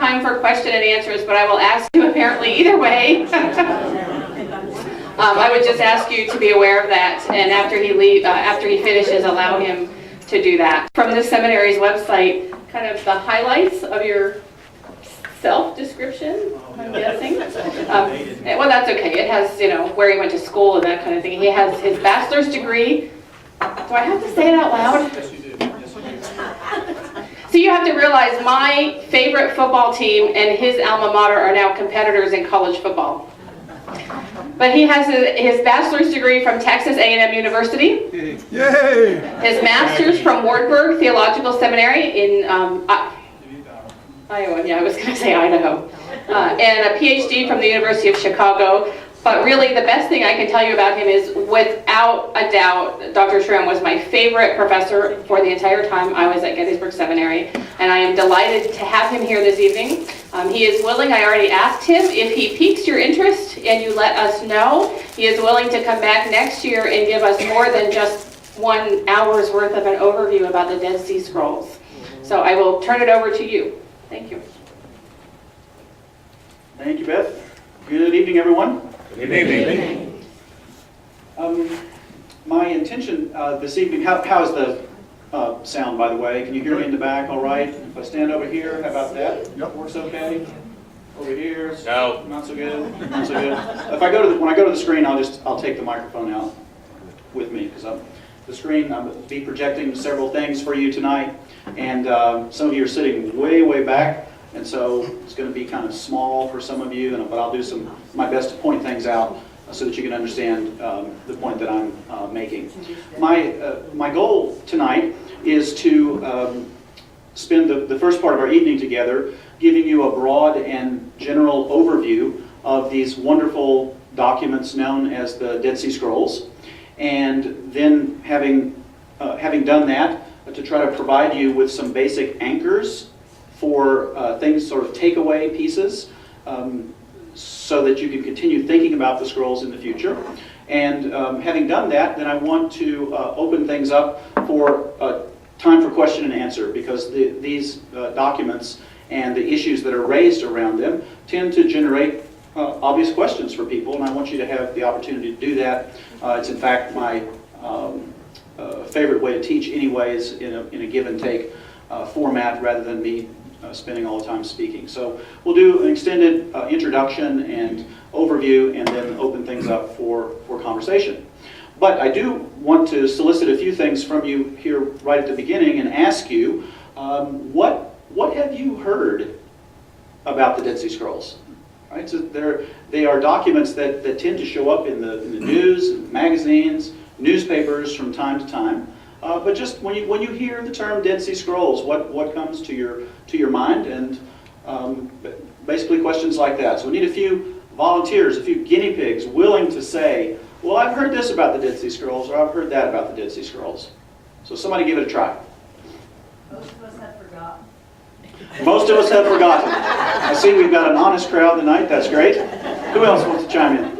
time for question and answers, but I will ask you apparently either way. I would just ask you to be aware of that, and after he finishes, allow him to do that. From the seminary's website, kind of the highlights of your self-description, I'm guessing. Well, that's okay. It has, where he went to school and that kind of thing. He has his bachelor's degree. Do I have to say it out loud? Yes, you do. Yes, you do. So you have to realize my favorite football team and his alma mater are now competitors in college football. But he has his bachelor's degree from Texas A&M University. Yay! His master's from Wartburg Theological Seminary in Iowa. Yeah, I was going to say Idaho. And a PhD from the University of Chicago. But really, the best thing I can tell you about him is, without a doubt, Dr. Schramm was my favorite professor for the entire time I was at Gettysburg Seminary, and I am delighted to have him here this evening. He is willing, I already asked him, if he piques your interest and you let us know, he is willing to come back next year and give us more than just 1 hour's worth of an overview about the Dead Sea Scrolls. So I will turn it over to you. Thank you. Thank you, Beth. Good evening, everyone. Good evening. My intention this evening, how is the sound, by the way? Can you hear me in the back all right? If I stand over here, how about that? Yep. Works okay? Over here? No. Not so good? Not so good? When I go to the screen, I'll take the microphone out with me, because the screen, I'll be projecting several things for you tonight, and some of you are sitting way, way back. And so it's going to be kind of small for some of you, but I'll do my best to point things out so that you can understand the point that I'm making. My goal tonight is to spend the first part of our evening together giving you a broad and general overview of these wonderful documents known as the Dead Sea Scrolls, and then having done that, to try to provide you with some basic anchors for things, sort of takeaway pieces, so that you can continue thinking about the scrolls in the future. And having done that, then I want to open things up for time for question and answer, because these documents and the issues that are raised around them tend to generate obvious questions for people, and I want you to have the opportunity to do that. It's in fact my favorite way to teach anyways, in a give and take format, rather than me spending all the time speaking. So we'll do an extended introduction and overview, and then open things up for conversation. But I do want to solicit a few things from you here right at the beginning and ask you, what have you heard about the Dead Sea Scrolls? Right? So they are documents that tend to show up in the news, and magazines, newspapers from time to time. But just when you hear the term Dead Sea Scrolls, what comes to your mind? And basically questions like that. So we need a few volunteers, a few guinea pigs willing to say, well, I've heard this about the Dead Sea Scrolls, or I've heard that about the Dead Sea Scrolls. So somebody give it a try. Most of us have forgotten. Most of us have forgotten. I see we've got an honest crowd tonight. That's great. Who else wants to chime in?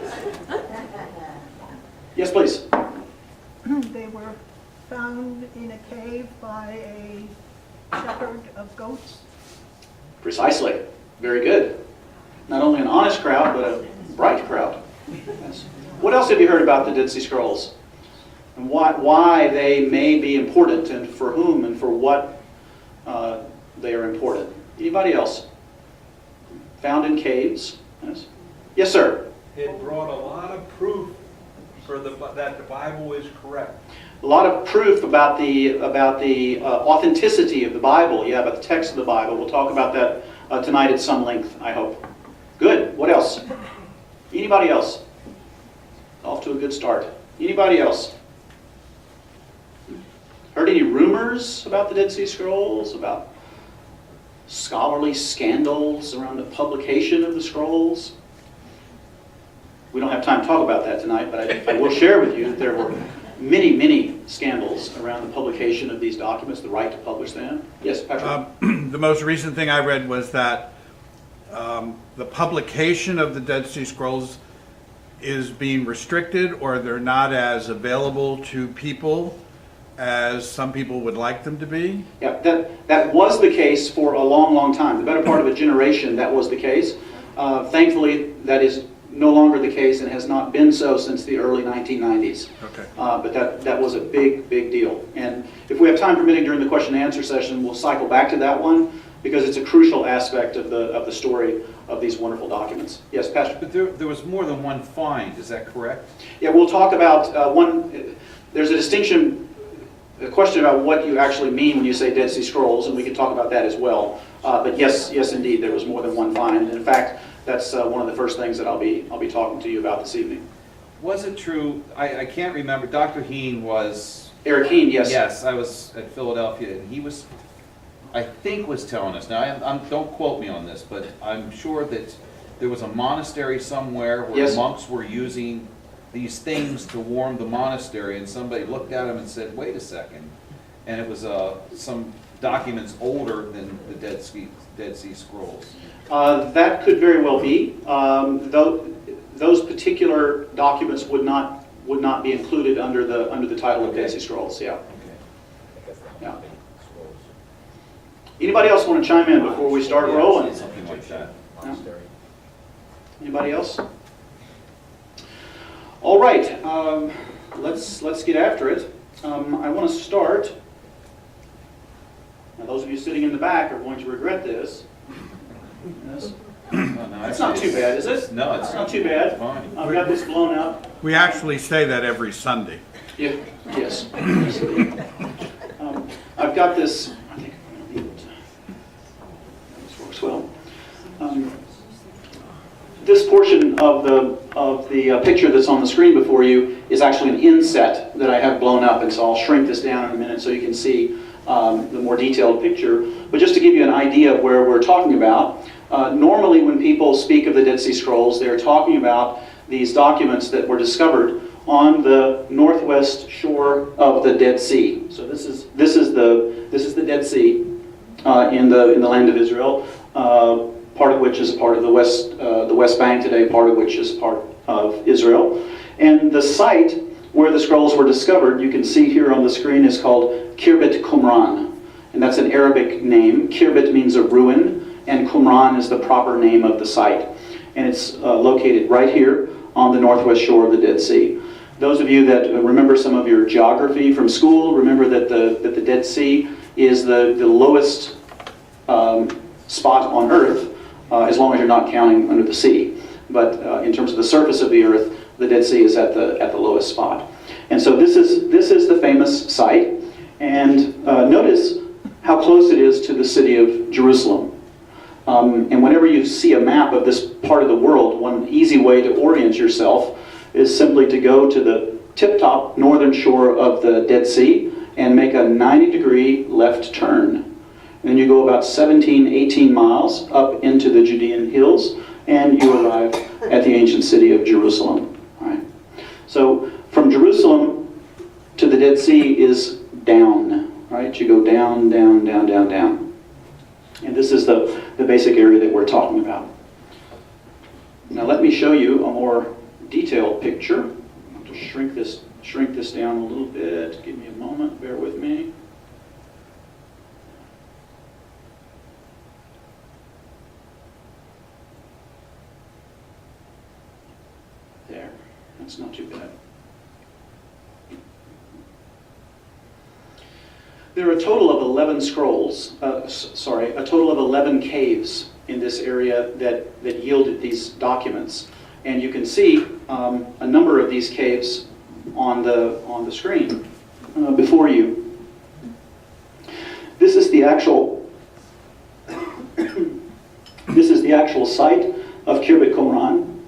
Yes, please. They were found in a cave by a shepherd of goats. Precisely. Very good. Not only an honest crowd, but a bright crowd. Yes. What else have you heard about the Dead Sea Scrolls? And why they may be important, and for whom and for what they are important? Anybody else? Found in caves? Yes, yes, sir. It brought a lot of proof that the Bible is correct. A lot of proof about the authenticity of the Bible. Yeah, about the text of the Bible. We'll talk about that tonight at some length, I hope. Good. What else? Anybody else? Off to a good start. Anybody else? Heard any rumors about the Dead Sea Scrolls? About scholarly scandals around the publication of the scrolls? We don't have time to talk about that tonight, but I will share with you that there were many, many scandals around the publication of these documents, the right to publish them. Yes, Patrick? The most recent thing I read was that the publication of the Dead Sea Scrolls is being restricted, or they're not as available to people as some people would like them to be? Yeah, that was the case for a long, long time. The better part of a generation, that was the case. Thankfully, that is no longer the case and has not been so since the early 1990s. Okay. But that was a big, big deal. And if we have time permitting during the question and answer session, we'll cycle back to that one because it's a crucial aspect of the story of these wonderful documents. Yes, Pastor? But there was more than one find, is that correct? Yeah, we'll talk about there's a distinction, a question about what you actually mean when you say Dead Sea Scrolls, and we can talk about that as well. But yes, indeed, there was more than one find. In fact, that's one of the first things that I'll be talking to you about this evening. Was it true, I can't remember, Dr. Heen was... Eric Heen, yes. Yes, I was at Philadelphia, and he was, I think was telling us, now don't quote me on this, but I'm sure that there was a monastery somewhere where Yes. monks were using these things to warm the monastery, and somebody looked at him and said, wait a second. And it was some documents older than the Dead Sea Scrolls. That could very well be. Though those particular documents would not be included under the title of Dead Sea Scrolls. Yeah. Okay. Yeah. Anybody else want to chime in before we start rolling? Something like that. No? Anybody else? All right. Let's get after it. I want to start. Now, those of you sitting in the back are going to regret this. Yes. That's not too bad, is it? No, it's not too bad. Fine. I've got this blown up. We actually say that every Sunday. Yeah. Yes. I've got this. I think I'm going to be able to. This works well. This portion of the picture that's on the screen before you is actually an inset that I have blown up, and so I'll shrink this down in a minute so you can see the more detailed picture. But just to give you an idea of where we're talking about, normally when people speak of the Dead Sea Scrolls, they're talking about these documents that were discovered on the northwest shore of the Dead Sea. So this is the Dead Sea in the land of Israel. Part of which is part of the West Bank today, part of which is part of Israel. And the site where the scrolls were discovered, you can see here on the screen, is called Khirbet Qumran. And that's an Arabic name. Khirbet means a ruin, and Qumran is the proper name of the site. And it's located right here on the northwest shore of the Dead Sea. Those of you that remember some of your geography from school, remember that the Dead Sea is the lowest spot on Earth, as long as you're not counting under the sea. But in terms of the surface of the Earth, the Dead Sea is at the lowest spot. And so this is the famous site. And notice how close it is to the city of Jerusalem. And whenever you see a map of this part of the world, one easy way to orient yourself is simply to go to the tip-top northern shore of the Dead Sea and make a 90-degree left turn. And then you go about 17, 18 miles up into the Judean hills, and you arrive at the ancient city of Jerusalem. All right. So from Jerusalem to the Dead Sea is down. Right? You go down, down, down, down, down. And this is the basic area that we're talking about. Now let me show you a more detailed picture. I'll just shrink this down a little bit. Give me a moment. Bear with me. There. That's not too bad. There are a total of 11 scrolls, a total of 11 caves in this area that yielded these documents. And you can see a number of these caves on the screen before you. This is the actual site of Khirbet Qumran,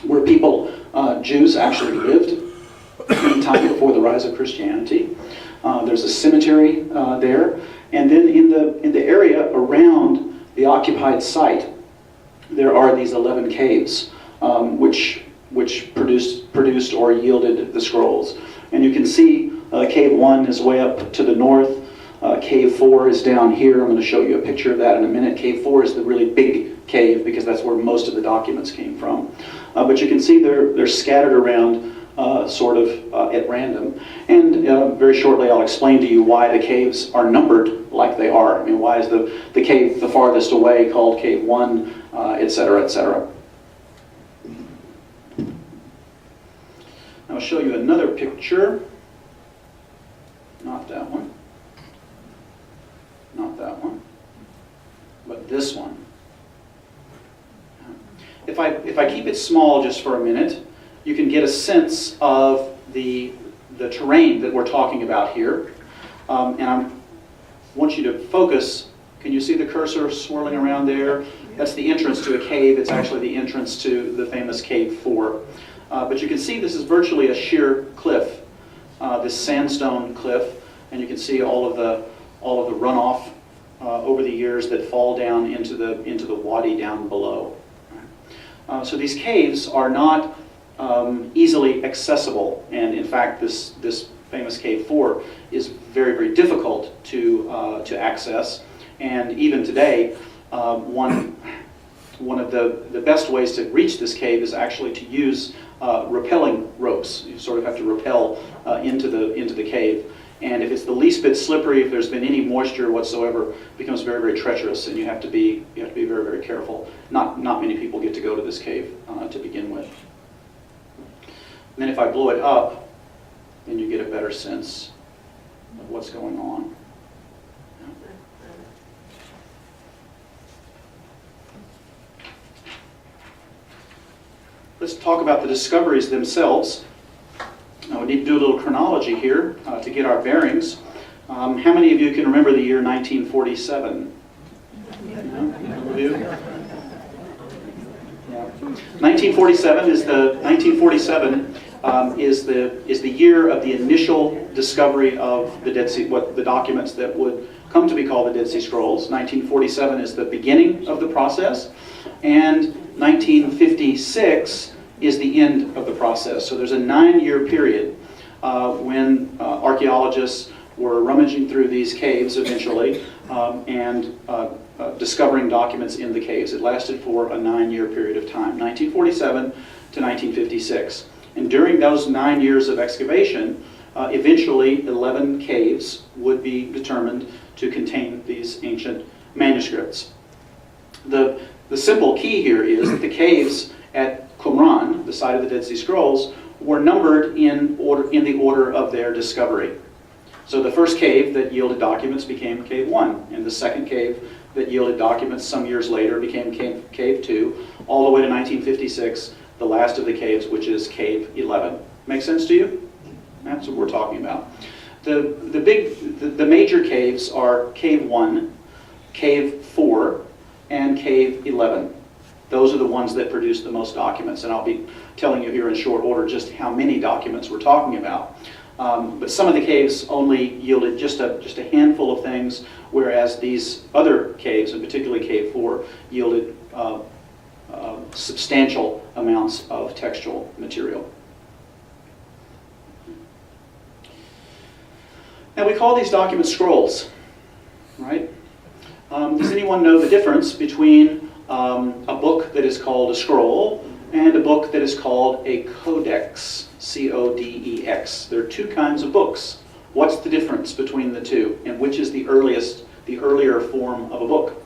where people, Jews, actually lived in time before the rise of Christianity. There's a cemetery there, and then in the area around the occupied site, there are these 11 caves, which produced or yielded the scrolls. And you can see cave 1 is way up to the north. Cave 4 is down here. I'm going to show you a picture of that in a minute. Cave 4 is the really big cave because that's where most of the documents came from. But you can see they're scattered around sort of at random. And very shortly I'll explain to you why the caves are numbered like they are. I mean, why is the cave the farthest away called Cave 1, et cetera, et cetera. I'll show you another picture. Not that one. Not that one. But this one. If I keep it small just for a minute, you can get a sense of the terrain that we're talking about here. And I want you to focus. Can you see the cursor swirling around there? That's the entrance to a cave. It's actually the entrance to the famous Cave 4. But you can see this is virtually a sheer cliff, this sandstone cliff, and you can see all of the runoff over the years that fall down into the wadi down below. So these caves are not easily accessible, and in fact, this famous Cave 4 is very, very difficult to access. And even today, one of the best ways to reach this cave is actually to use rappelling ropes. You sort of have to rappel into the cave. And if it's the least bit slippery, if there's been any moisture whatsoever, it becomes very, very treacherous, and you have to be very, very careful. Not many people get to go to this cave to begin with. And then if I blow it up, then you get a better sense of what's going on. Let's talk about the discoveries themselves. We need to do a little chronology here to get our bearings. How many of you can remember the year 1947? Some of you? Yeah. 1947 is the year of the initial discovery of the Dead Sea, what the documents that would come to be called the Dead Sea Scrolls. 1947 is the beginning of the process, and 1956 is the end of the process. So there's a 9-year period when archaeologists were rummaging through these caves eventually and discovering documents in the caves. It lasted for a 9-year period of time, 1947 to 1956. And during those 9 years of excavation, eventually 11 caves would be determined to contain these ancient manuscripts. The simple key here is that the caves at Qumran, the site of the Dead Sea Scrolls, were numbered in the order of their discovery. So the first cave that yielded documents became Cave 1, and the second cave that yielded documents some years later became Cave 2, all the way to 1956, the last of the caves, which is Cave 11. Make sense to you? That's what we're talking about. The major caves are Cave 1, Cave 4, and Cave 11. Those are the ones that produce the most documents, and I'll be telling you here in short order just how many documents we're talking about. But some of the caves only yielded just a handful of things, whereas these other caves, and particularly Cave 4, yielded substantial amounts of textual material. Now we call these documents scrolls, right? Does anyone know the difference between a book that is called a scroll and a book that is called a codex, C-O-D-E-X? There are two kinds of books. What's the difference between the two, and which is the earlier form of a book?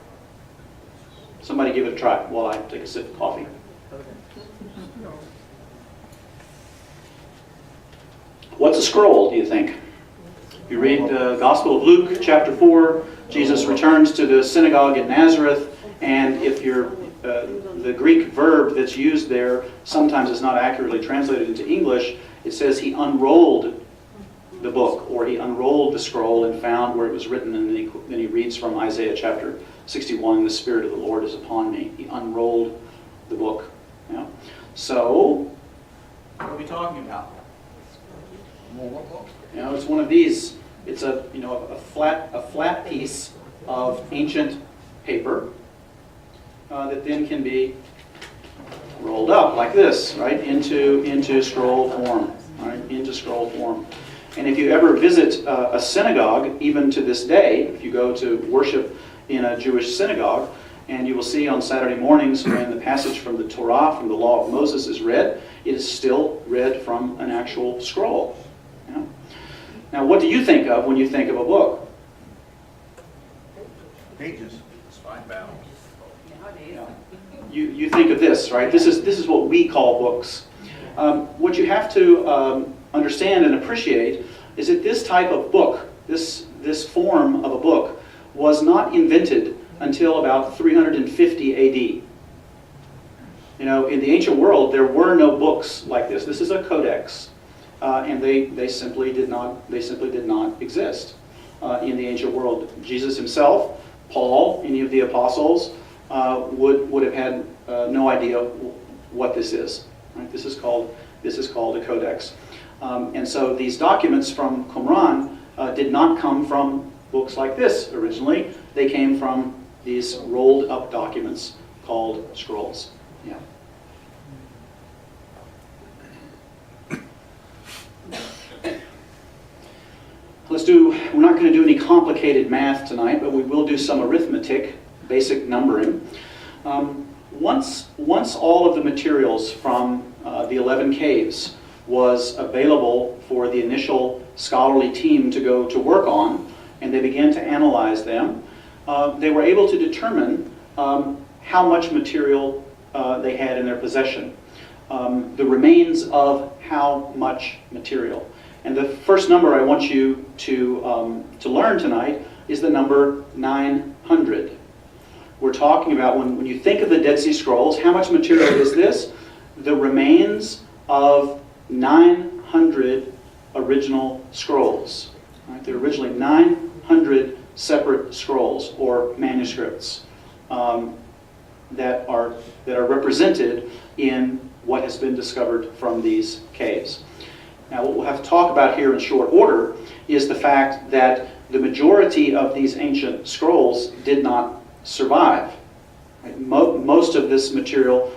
Somebody give it a try while I take a sip of coffee. What's a scroll, do you think? You read the Gospel of Luke, chapter 4, Jesus returns to the synagogue in Nazareth, and if the Greek verb that's used there sometimes is not accurately translated into English, it says he unrolled the book, or he unrolled the scroll and found where it was written, and then he reads from Isaiah chapter 61, the Spirit of the Lord is upon me. He unrolled the book. Yeah. So, what are we talking about? It's one of these. It's a flat piece of ancient paper that then can be rolled up like this, right, into scroll form, right, into scroll form. And if you ever visit a synagogue, even to this day, if you go to worship in a Jewish synagogue, and you will see on Saturday mornings when the passage from the Torah, from the Law of Moses, is read, it is still read from an actual scroll. Yeah? Now, what do you think of when you think of a book? Pages. Spine bound. Yeah. You think of this, right? This is what we call books. What you have to understand and appreciate is that this type of book, this form of a book, was not invented until about 350 AD. You know, in the ancient world, there were no books like this. This is a codex, and they simply did not exist in the ancient world. Jesus himself, Paul, any of the apostles, would have had no idea what this is. Right? This is called a codex, and so these documents from Qumran did not come from books like this originally. They came from these rolled up documents called scrolls. Yeah. We're not going to do any complicated math tonight, but we will do some arithmetic, basic numbering. Once all of the materials from the 11 caves was available for the initial scholarly team to go to work on, and they began to analyze them, they were able to determine how much material they had in their possession, the remains of how much material. And the first number I want you to learn tonight is the number 900. We're talking about, when you think of the Dead Sea Scrolls, how much material is this? The remains of 900 original scrolls. Right? There are originally 900 separate scrolls or manuscripts that are represented in what has been discovered from these caves. Now, what we'll have to talk about here in short order is the fact that the majority of these ancient scrolls did not survive. Right? Most of this material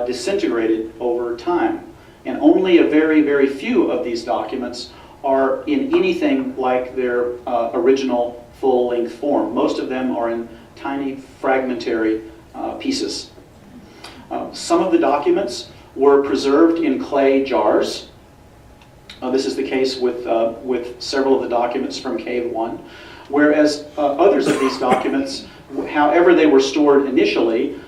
disintegrated over time, and only a very, very few of these documents are in anything like their original full-length form. Most of them are in tiny fragmentary pieces. Some of the documents were preserved in clay jars. This is the case with several of the documents from Cave 1, whereas others of these documents, however they were stored initially,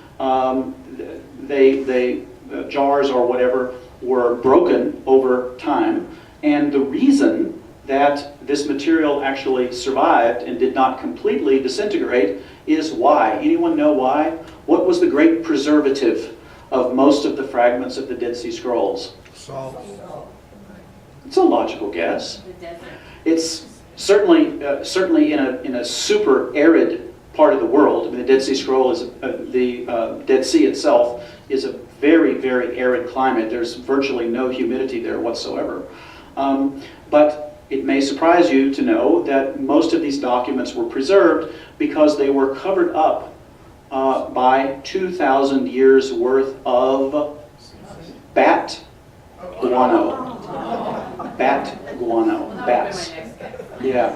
jars or whatever were broken over time, and the reason that this material actually survived and did not completely disintegrate is why. Anyone know why? What was the great preservative of most of the fragments of the Dead Sea Scrolls? Salt. It's a logical guess. It's certainly in a super arid part of the world. I mean, the Dead Sea Scroll is the Dead Sea itself is a very, very arid climate. There's virtually no humidity there whatsoever. But it may surprise you to know that most of these documents were preserved because they were covered up by 2,000 years worth of bat guano. Bat guano. Bats. Yeah.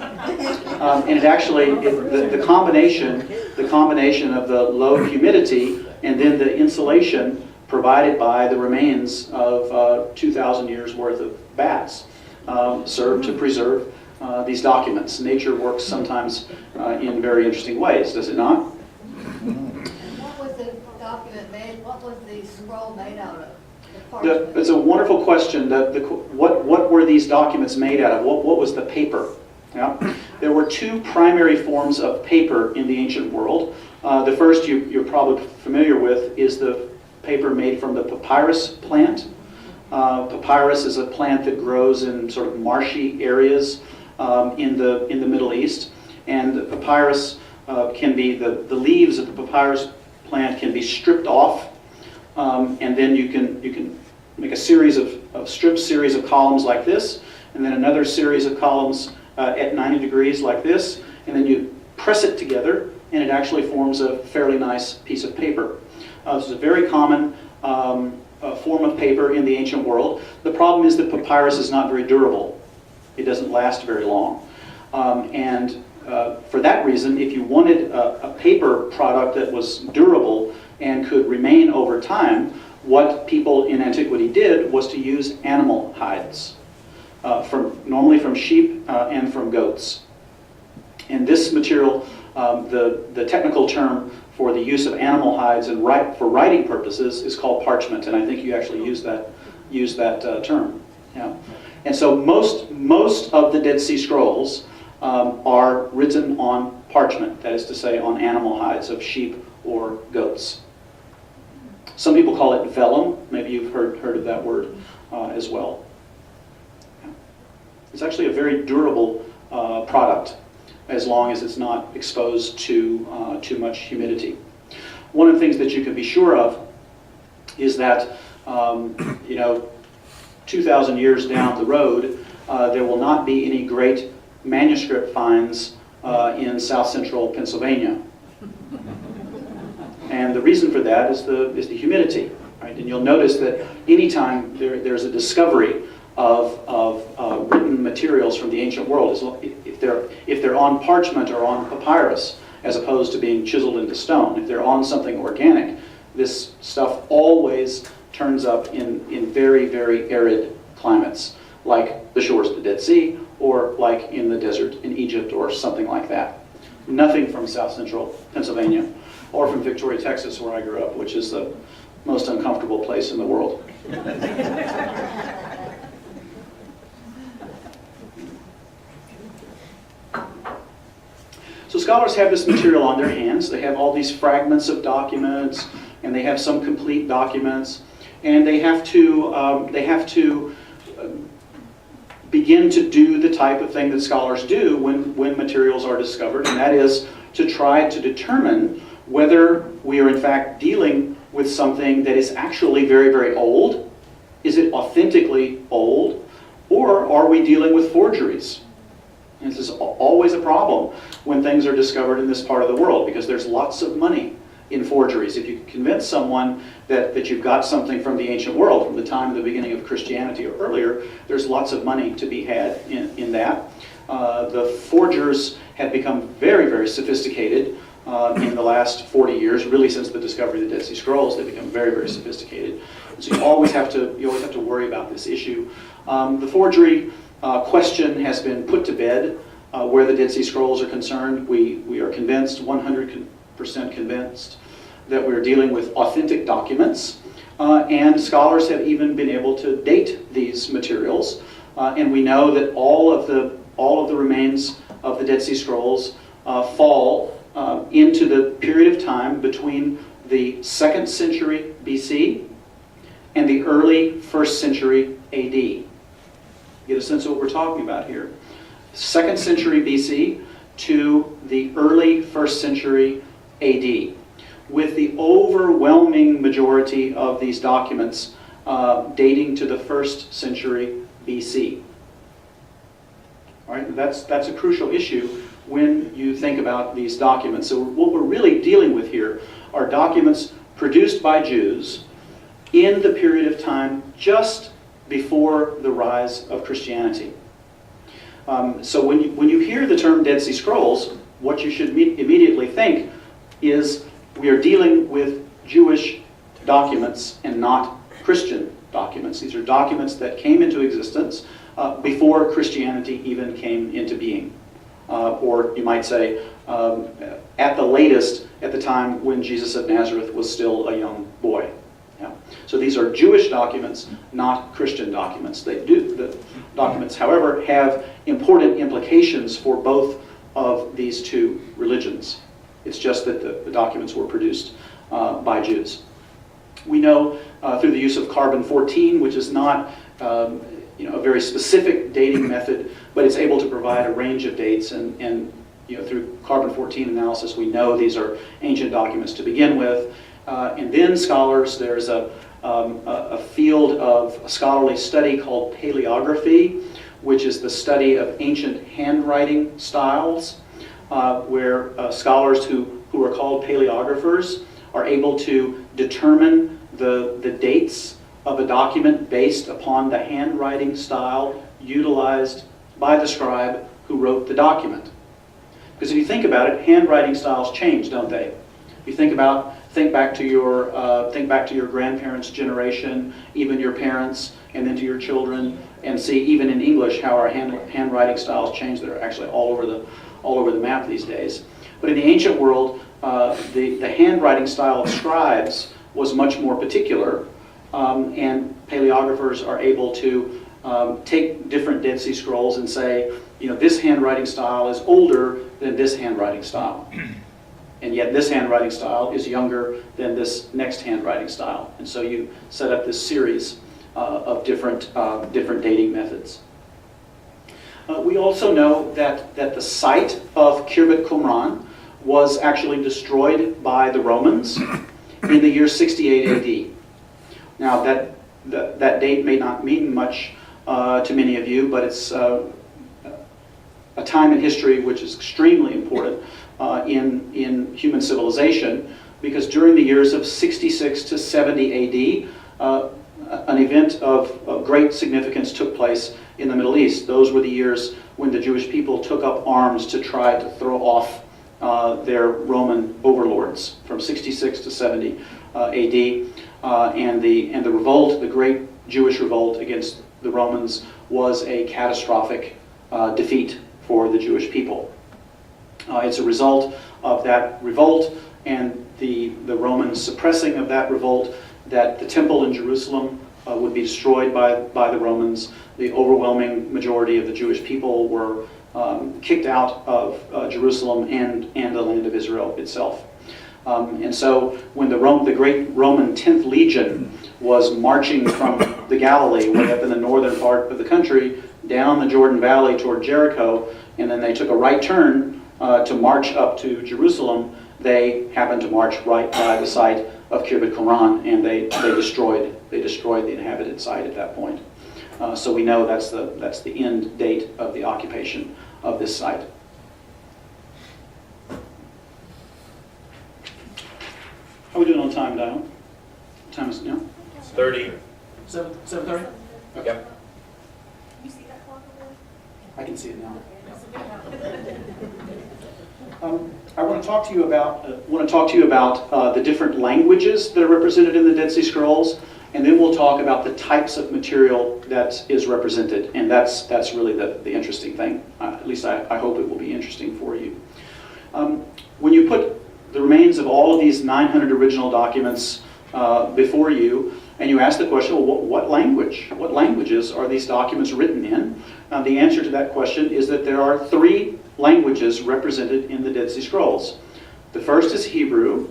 And it actually, the combination of the low humidity and then the insulation provided by the remains of 2,000 years worth of bats served to preserve these documents. Nature works sometimes in very interesting ways, does it not? What was the document made, what was the scroll made out of? It's a wonderful question. What were these documents made out of? What was the paper? Yeah. There were two primary forms of paper in the ancient world. The first you're probably familiar with is the paper made from the papyrus plant. Papyrus is a plant that grows in sort of marshy areas in the Middle East, and the papyrus can be the leaves of the papyrus plant can be stripped off, and then you can make a series of stripped series of columns like this, and then another series of columns at 90 degrees like this, and then you press it together, and it actually forms a fairly nice piece of paper. This is a very common form of paper in the ancient world. The problem is that papyrus is not very durable. It doesn't last very long. And for that reason, if you wanted a paper product that was durable and could remain over time, what people in antiquity did was to use animal hides, normally from sheep and from goats. And this material, the technical term for the use of animal hides and for writing purposes is called parchment, and I think you actually use that term. Yeah. And so most of the Dead Sea Scrolls are written on parchment, that is to say, on animal hides of sheep or goats. Some people call it vellum. Maybe you've heard of that word as well. Yeah. It's actually a very durable product, as long as it's not exposed to too much humidity. One of the things that you can be sure of is that 2,000 years down the road, there will not be any great manuscript finds in south central Pennsylvania. And the reason for that is the humidity, right? And you'll notice that anytime there's a discovery of written materials from the ancient world, if they're on parchment or on papyrus, as opposed to being chiseled into stone, if they're on something organic, this stuff always turns up in very, very arid climates, like the shores of the Dead Sea, or like in the desert in Egypt, or something like that. Nothing from south central Pennsylvania, or from Victoria, Texas, where I grew up, which is the most uncomfortable place in the world. So scholars have this material on their hands. They have all these fragments of documents, and they have some complete documents, and they have to begin to do the type of thing that scholars do when materials are discovered, and that is to try to determine whether we are in fact dealing with something that is actually very, very old. Is it authentically old? Or are we dealing with forgeries? And this is always a problem when things are discovered in this part of the world, because there's lots of money in forgeries. If you can convince someone that you've got something from the ancient world, from the time of the beginning of Christianity or earlier, there's lots of money to be had in that. The forgers have become very, very sophisticated in the last 40 years, really since the discovery of the Dead Sea Scrolls. They've become very, very sophisticated. So you always have to worry about this issue. The forgery question has been put to bed where the Dead Sea Scrolls are concerned. We are convinced, 100% convinced, that we're dealing with authentic documents, and scholars have even been able to date these materials, and we know that all of the remains of the Dead Sea Scrolls fall into the period of time between the 2nd century BC and the early 1st century AD. Get a sense of what we're talking about here. 2nd century BC to the early 1st century AD, with the overwhelming majority of these documents dating to the 1st century BC. All right, that's a crucial issue when you think about these documents. So what we're really dealing with here are documents produced by Jews in the period of time just before the rise of Christianity. So when you hear the term Dead Sea Scrolls, what you should immediately think is we are dealing with Jewish documents and not Christian documents. These are documents that came into existence before Christianity even came into being. Or you might say, at the latest, at the time when Jesus of Nazareth was still a young boy. Yeah. So these are Jewish documents, not Christian documents. The documents, however, have important implications for both of these two religions. It's just that the documents were produced by Jews. We know through the use of carbon-14, which is not a very specific dating method, but it's able to provide a range of dates, and through carbon-14 analysis, we know these are ancient documents to begin with. And then scholars, there's a field of scholarly study called paleography, which is the study of ancient handwriting styles, where scholars who are called paleographers are able to determine the dates of a document based upon the handwriting style utilized by the scribe who wrote the document. Because if you think about it, handwriting styles change, don't they? You think about think back to your grandparents' generation, even your parents, and then to your children, and see even in English how our handwriting styles change. They're actually all over the map these days. But in the ancient world, the handwriting style of scribes was much more particular, and paleographers are able to take different Dead Sea Scrolls and say, this handwriting style is older than this handwriting style. And yet this handwriting style is younger than this next handwriting style. And so you set up this series of different dating methods. We also know that the site of Khirbet Qumran was actually destroyed by the Romans in the year 68 AD. Now that date may not mean much to many of you, but it's a time in history which is extremely important in human civilization, because during the years of 66 to 70 AD, an event of great significance took place in the Middle East. Those were the years when the Jewish people took up arms to try to throw off their Roman overlords from 66 to 70 AD. And the revolt, the great Jewish revolt against the Romans, was a catastrophic defeat for the Jewish people. It's a result of that revolt and the Roman suppressing of that revolt that the temple in Jerusalem would be destroyed by the Romans. The overwhelming majority of the Jewish people were kicked out of Jerusalem and the land of Israel itself. And so when the great Roman 10th Legion was marching from the Galilee, way up in the northern part of the country, down the Jordan Valley toward Jericho, and then they took a right turn to march up to Jerusalem, they happened to march right by the site of Khirbet Qumran, and they destroyed the inhabited site at that point. So we know that's the end date of the occupation of this site. How are we doing on time, Dial? What time is it now? 30. 7:30? Okay. Can you see that clock over there? I can see it now. I want to talk to you about the different languages that are represented in the Dead Sea Scrolls, and then we'll talk about the types of material that is represented, and that's really the interesting thing. At least I hope it will be interesting for you. When you put the remains of all of these 900 original documents before you, and you ask the question, well, what languages are these documents written in? The answer to that question is that there are 3 languages represented in the Dead Sea Scrolls. The first is Hebrew,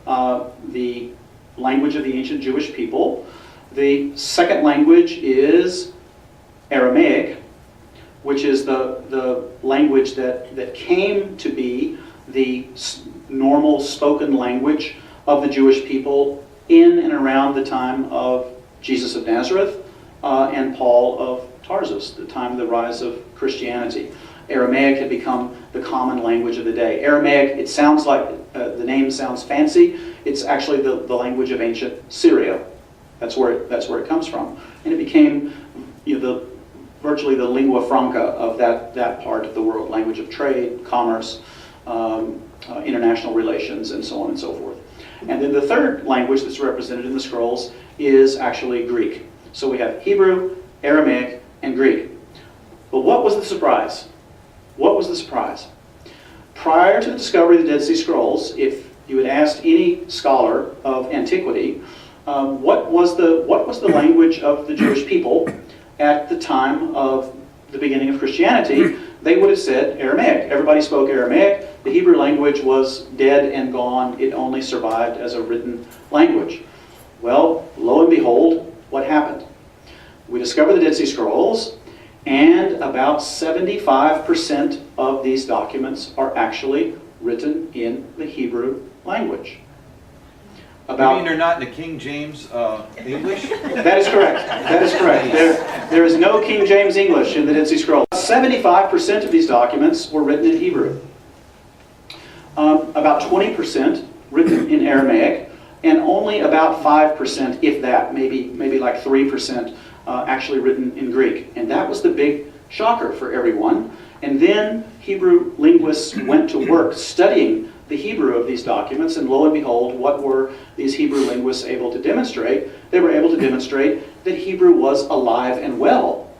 the language of the ancient Jewish people. The second language is Aramaic, which is the language that came to be the normal spoken language of the Jewish people in and around the time of Jesus of Nazareth and Paul of Tarsus, the time of the rise of Christianity. Aramaic had become the common language of the day. Aramaic, it sounds like, the name sounds fancy. It's actually the language of ancient Syria. That's where it comes from. And it became virtually the lingua franca of that part of the world, language of trade, commerce, international relations, and so on and so forth. And then the third language that's represented in the scrolls is actually Greek. So we have Hebrew, Aramaic, and Greek. But what was the surprise? What was the surprise? Prior to the discovery of the Dead Sea Scrolls, if you had asked any scholar of antiquity, what was the language of the Jewish people at the time of the beginning of Christianity, they would have said Aramaic. Everybody spoke Aramaic. The Hebrew language was dead and gone. It only survived as a written language. Well, lo and behold, what happened? We discovered the Dead Sea Scrolls, and about 75% of these documents are actually written in the Hebrew language. You mean they're not in the King James English? That is correct. That is correct. There is no King James English in the Dead Sea Scrolls. 75% of these documents were written in Hebrew. About 20% written in Aramaic, and only about 5%, if that, maybe like 3%, actually written in Greek. And that was the big shocker for everyone. And then Hebrew linguists went to work studying the Hebrew of these documents, and lo and behold, what were these Hebrew linguists able to demonstrate? They were able to demonstrate that Hebrew was alive and well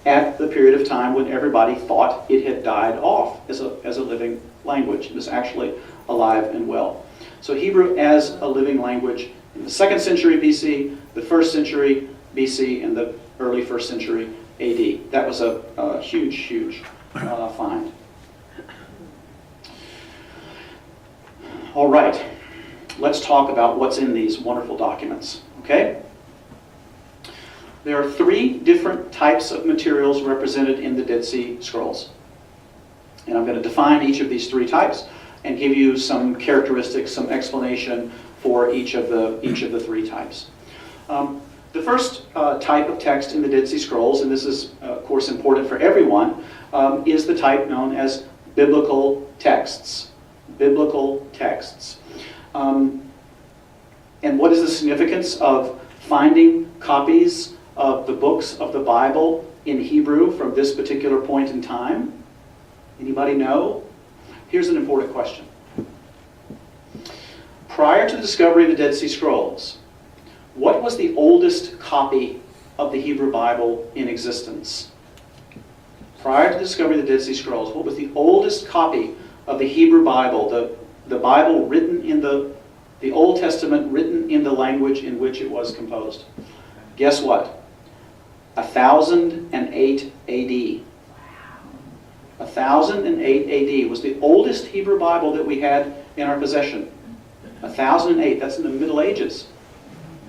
at the period of time when everybody thought it had died off as a living language. It was actually alive and well. So Hebrew as a living language in the 2nd century BC, the 1st century BC, and the early 1st century AD. That was a huge, huge find. All right, let's talk about what's in these wonderful documents, okay? There are 3 different types of materials represented in the Dead Sea Scrolls. And I'm going to define each of these 3 types and give you some characteristics, some explanation for each of the 3 types. The first type of text in the Dead Sea Scrolls, and this is of course important for everyone, is the type known as biblical texts. Biblical texts. And what is the significance of finding copies of the books of the Bible in Hebrew from this particular point in time? Anybody know? Here's an important question. Prior to the discovery of the Dead Sea Scrolls, what was the oldest copy of the Hebrew Bible in existence? Prior to the discovery of the Dead Sea Scrolls, what was the oldest copy of the Hebrew Bible, the Bible written in the Old Testament, written in the language in which it was composed? Guess what? 1008 AD. 1008 AD was the oldest Hebrew Bible that we had in our possession. 1008, that's in the Middle Ages.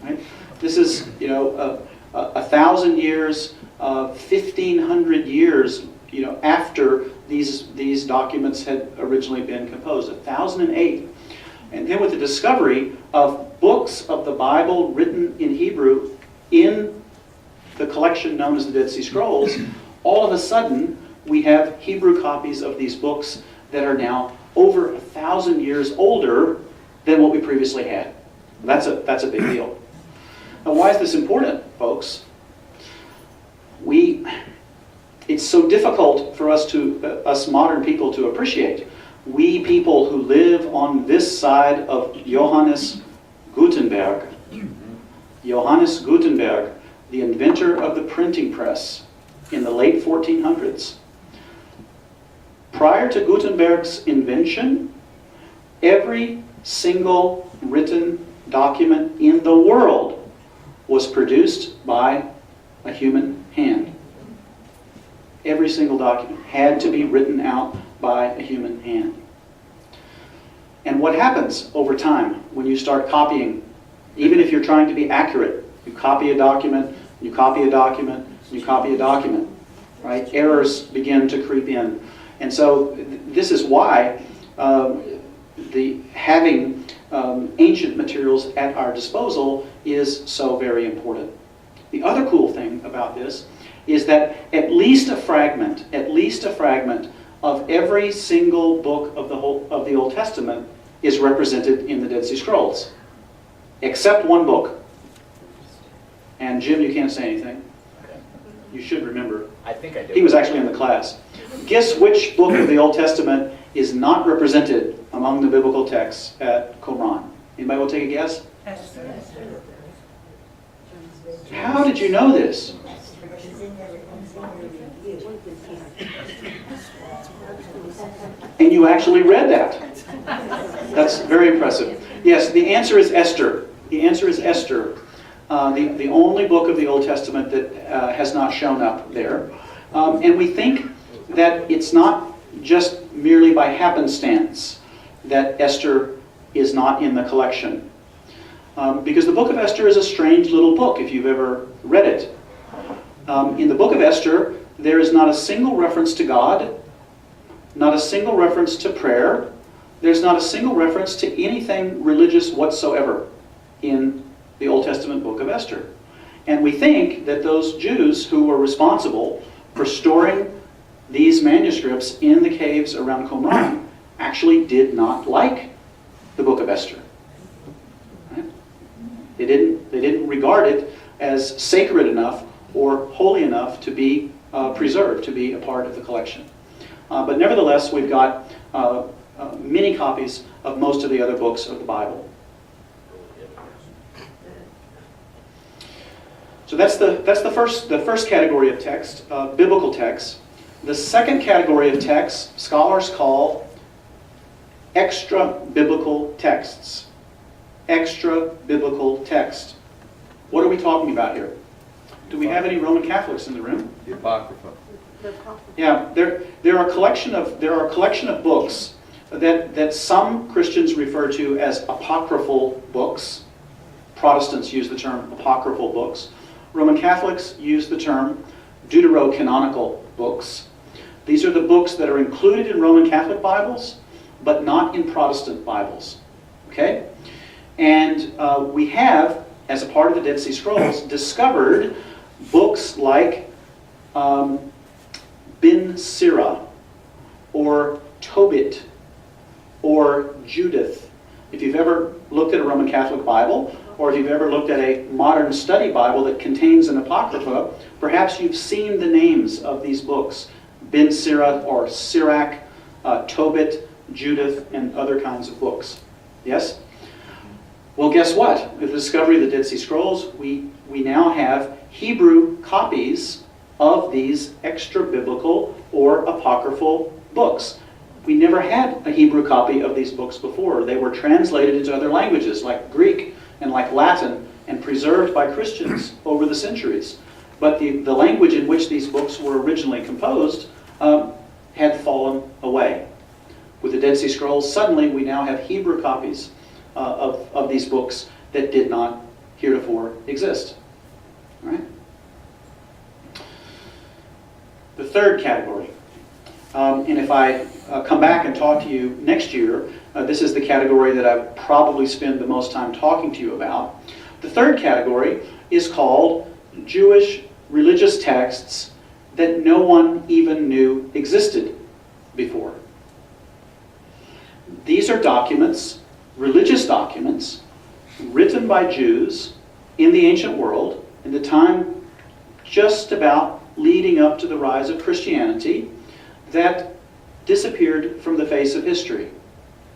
Right? This is, 1,000 years, 1,500 years, after these documents had originally been composed. 1008. And then with the discovery of books of the Bible written in Hebrew in the collection known as the Dead Sea Scrolls, all of a sudden we have Hebrew copies of these books that are now over 1,000 years older than what we previously had. That's a big deal. Now, why is this important, folks? It's so difficult for us modern people to appreciate. We people who live on this side of Johannes Gutenberg, the inventor of the printing press in the late 1400s. Prior to Gutenberg's invention, every single written document in the world was produced by a human hand. Every single document had to be written out by a human hand. And what happens over time when you start copying, even if you're trying to be accurate, you copy a document, you copy a document, you copy a document, right? Errors begin to creep in. And so this is why having ancient materials at our disposal is so very important. The other cool thing about this is that at least a fragment of every single book of the Old Testament is represented in the Dead Sea Scrolls, except one book. And Jim, you can't say anything. You should remember. I think I do. He was actually in the class. Guess which book of the Old Testament is not represented among the biblical texts at Qumran? Anybody will take a guess? How did you know this? And you actually read that. That's very impressive. Yes, the answer is Esther. The answer is Esther. The only book of the Old Testament that has not shown up there. And we think that it's not just merely by happenstance that Esther is not in the collection. Because the book of Esther is a strange little book, if you've ever read it. In the book of Esther, there is not a single reference to God, not a single reference to prayer. There's not a single reference to anything religious whatsoever in the Old Testament book of Esther. And we think that those Jews who were responsible for storing these manuscripts in the caves around Qumran actually did not like the book of Esther. Right? They didn't regard it as sacred enough or holy enough to be preserved, to be a part of the collection. But nevertheless, we've got many copies of most of the other books of the Bible. So that's the first category of text, biblical texts. The second category of texts scholars call extra biblical texts. Extra biblical text. What are we talking about here? Do we have any Roman Catholics in the room? The Apocrypha. Yeah, there are a collection of books that some Christians refer to as apocryphal books. Protestants use the term apocryphal books. Roman Catholics use the term deuterocanonical books. These are the books that are included in Roman Catholic Bibles, but not in Protestant Bibles. Okay? And we have, as a part of the Dead Sea Scrolls, discovered books like Ben Sira, or Tobit, or Judith. If you've ever looked at a Roman Catholic Bible, or if you've ever looked at a modern study Bible that contains an Apocrypha, perhaps you've seen the names of these books. Ben Sira, or Sirach, Tobit, Judith, and other kinds of books. Yes? Well, guess what? With the discovery of the Dead Sea Scrolls, we now have Hebrew copies of these extra-biblical or apocryphal books. We never had a Hebrew copy of these books before. They were translated into other languages like Greek and like Latin and preserved by Christians over the centuries. But the language in which these books were originally composed had fallen away. With the Dead Sea Scrolls, suddenly we now have Hebrew copies of these books that did not heretofore exist. All right? The third category, and if I come back and talk to you next year, this is the category that I probably spend the most time talking to you about. The third category is called Jewish religious texts that no one even knew existed before. These are documents, religious documents, written by Jews in the ancient world, in the time just about leading up to the rise of Christianity, that disappeared from the face of history.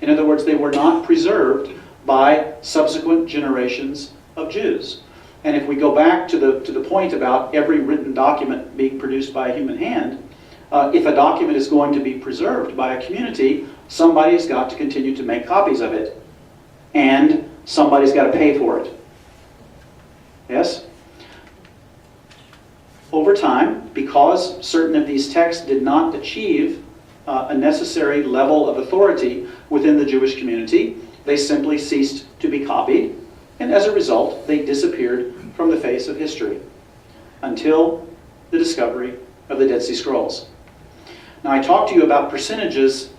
In other words, they were not preserved by subsequent generations of Jews. And if we go back to the point about every written document being produced by a human hand, if a document is going to be preserved by a community, somebody's got to continue to make copies of it. And somebody's got to pay for it. Yes? Over time, because certain of these texts did not achieve a necessary level of authority within the Jewish community, they simply ceased to be copied, and as a result, they disappeared from the face of history until the discovery of the Dead Sea Scrolls. Now, I talked to you about percentages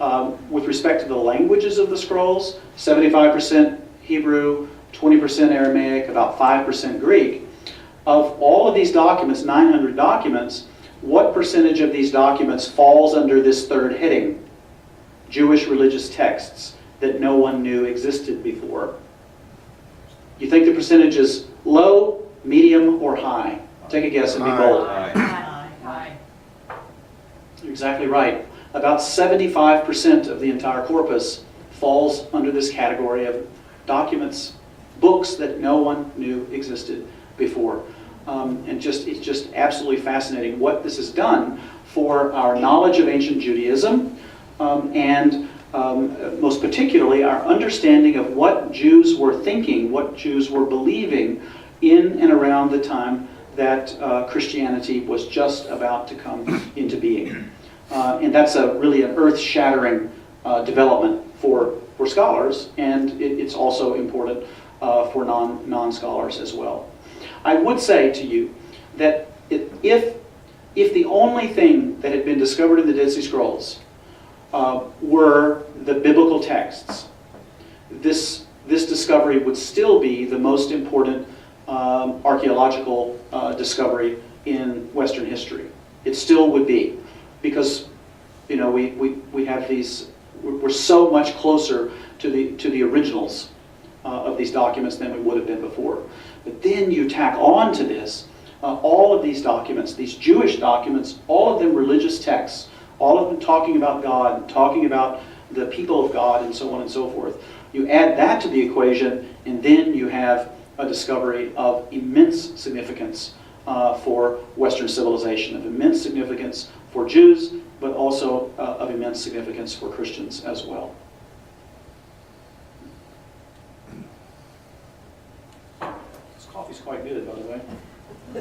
with respect to the languages of the scrolls, 75% Hebrew, 20% Aramaic, about 5% Greek. Of all of these documents, 900 documents, what percentage of these documents falls under this third heading? Jewish religious texts that no one knew existed before. You think the percentage is low, medium, or high? Take a guess and be bold. High. You're exactly right. About 75% of the entire corpus falls under this category of documents, books that no one knew existed before. And it's just absolutely fascinating what this has done for our knowledge of ancient Judaism, and most particularly our understanding of what Jews were thinking, what Jews were believing in and around the time that Christianity was just about to come into being. And that's really an earth-shattering development for scholars, and it's also important for non-scholars as well. I would say to you that if the only thing that had been discovered in the Dead Sea Scrolls were the biblical texts, this discovery would still be the most important archaeological discovery in Western history. It still would be, because we have these. We're so much closer to the originals of these documents than we would have been before. But then you tack on to this all of these documents, these Jewish documents, all of them religious texts, all of them talking about God, talking about the people of God, and so on and so forth. You add that to the equation, and then you have a discovery of immense significance for Western civilization, of immense significance for Jews, but also of immense significance for Christians as well. This coffee's quite good, by the way. Do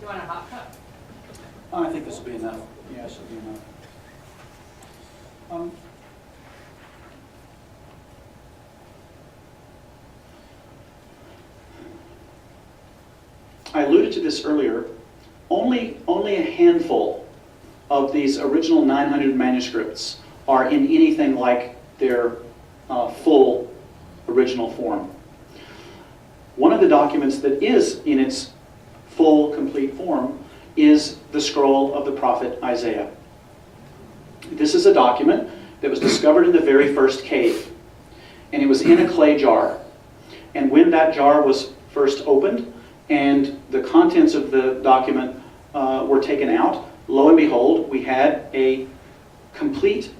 you want a hot cup? I think this will be enough. Yeah, this will be enough. I alluded to this earlier. Only a handful of these original 900 manuscripts are in anything like their full original form. One of the documents that is in its full, complete form is the scroll of the prophet Isaiah. This is a document that was discovered in the very first cave, and it was in a clay jar. And when that jar was first opened and the contents of the document were taken out, lo and behold, we had a complete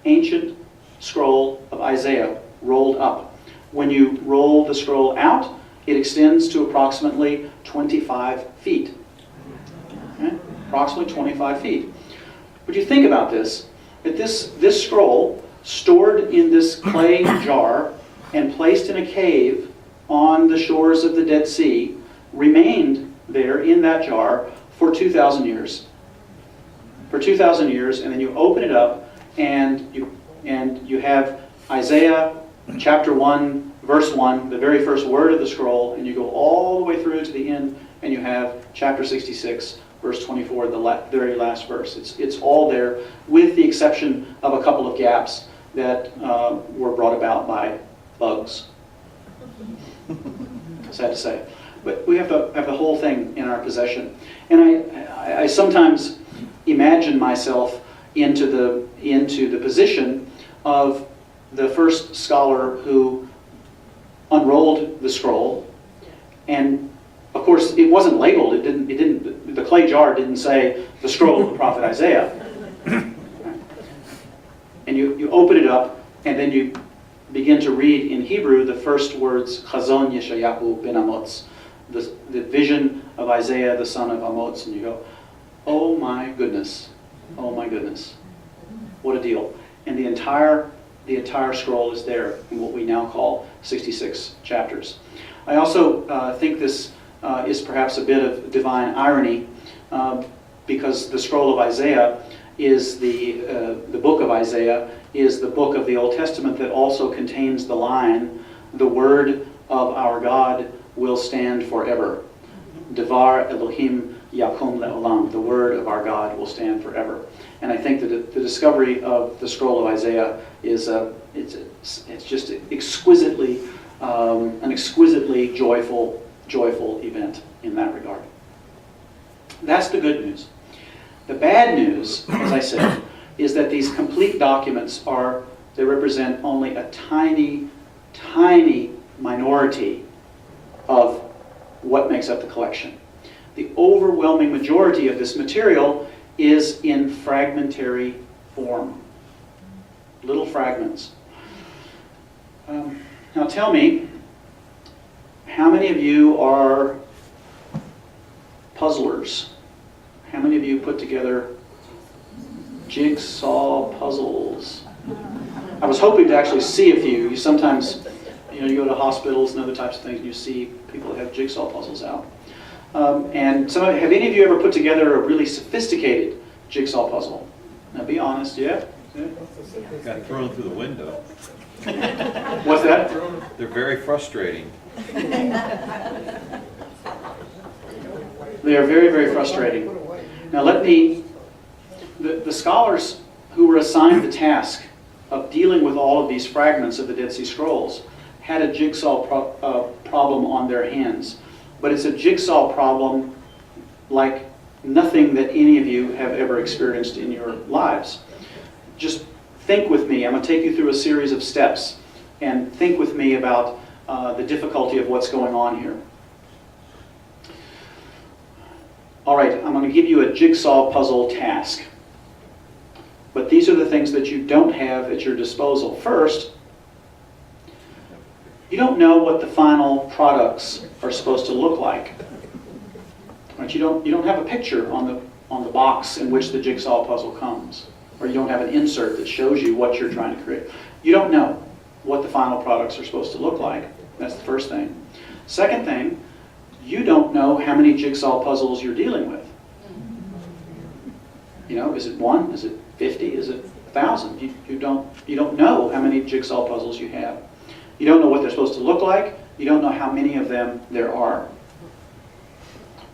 ancient scroll of Isaiah rolled up. When you roll the scroll out, it extends to approximately 25 feet. Okay? Approximately 25 feet. But you think about this, that this scroll, stored in this clay jar and placed in a cave on the shores of the Dead Sea, remained there in that jar for 2,000 years. For 2,000 years, and then you open it up, and you have Isaiah chapter 1, verse 1, the very first word of the scroll, and you go all the way through to the end, and you have chapter 66, verse 24, the very last verse. It's all there, with the exception of a couple of gaps that were brought about by bugs. Sad to say. But we have to have the whole thing in our possession. And I sometimes imagine myself into the position of the first scholar who unrolled the scroll, and of course it wasn't labeled. It didn't. The clay jar didn't say the scroll of the prophet Isaiah. And you open it up, and then you begin to read in Hebrew the first words, Chazon Yeshayahu ben Amoz, the vision of Isaiah the son of Amoz, and you go, oh my goodness, what a deal. And the entire scroll is there in what we now call 66 chapters. I also think this is perhaps a bit of divine irony, because the scroll of Isaiah is the book of Isaiah is the book of the Old Testament that also contains the line, the word of our God will stand forever. Devar Elohim Yakum Le'olam, the word of our God will stand forever. And I think that the discovery of the scroll of Isaiah is it's just exquisitely an exquisitely joyful event in that regard. That's the good news. The bad news, as I said, is that these complete documents they represent only a tiny, tiny minority of what makes up the collection. The overwhelming majority of this material is in fragmentary form. Little fragments. Now tell me, how many of you are puzzlers? How many of you put together jigsaw puzzles? I was hoping to actually see a few. You sometimes, you go to hospitals and other types of things, and you see people that have jigsaw puzzles out. And have any of you ever put together a really sophisticated jigsaw puzzle? Now be honest, yeah? Got thrown through the window. What's that? They're very frustrating. They are very, very frustrating. Now the scholars who were assigned the task of dealing with all of these fragments of the Dead Sea Scrolls had a jigsaw problem on their hands. But it's a jigsaw problem like nothing that any of you have ever experienced in your lives. Just think with me. I'm going to take you through a series of steps, and think with me about the difficulty of what's going on here. All right, I'm going to give you a jigsaw puzzle task. But these are the things that you don't have at your disposal. First, you don't know what the final products are supposed to look like. Right? You don't have a picture on the box in which the jigsaw puzzle comes, or you don't have an insert that shows you what you're trying to create. You don't know what the final products are supposed to look like. That's the first thing. Second thing, you don't know how many jigsaw puzzles you're dealing with. You know, is it 1? Is it 50? Is it 1,000? You don't know how many jigsaw puzzles you have. You don't know what they're supposed to look like. You don't know how many of them there are.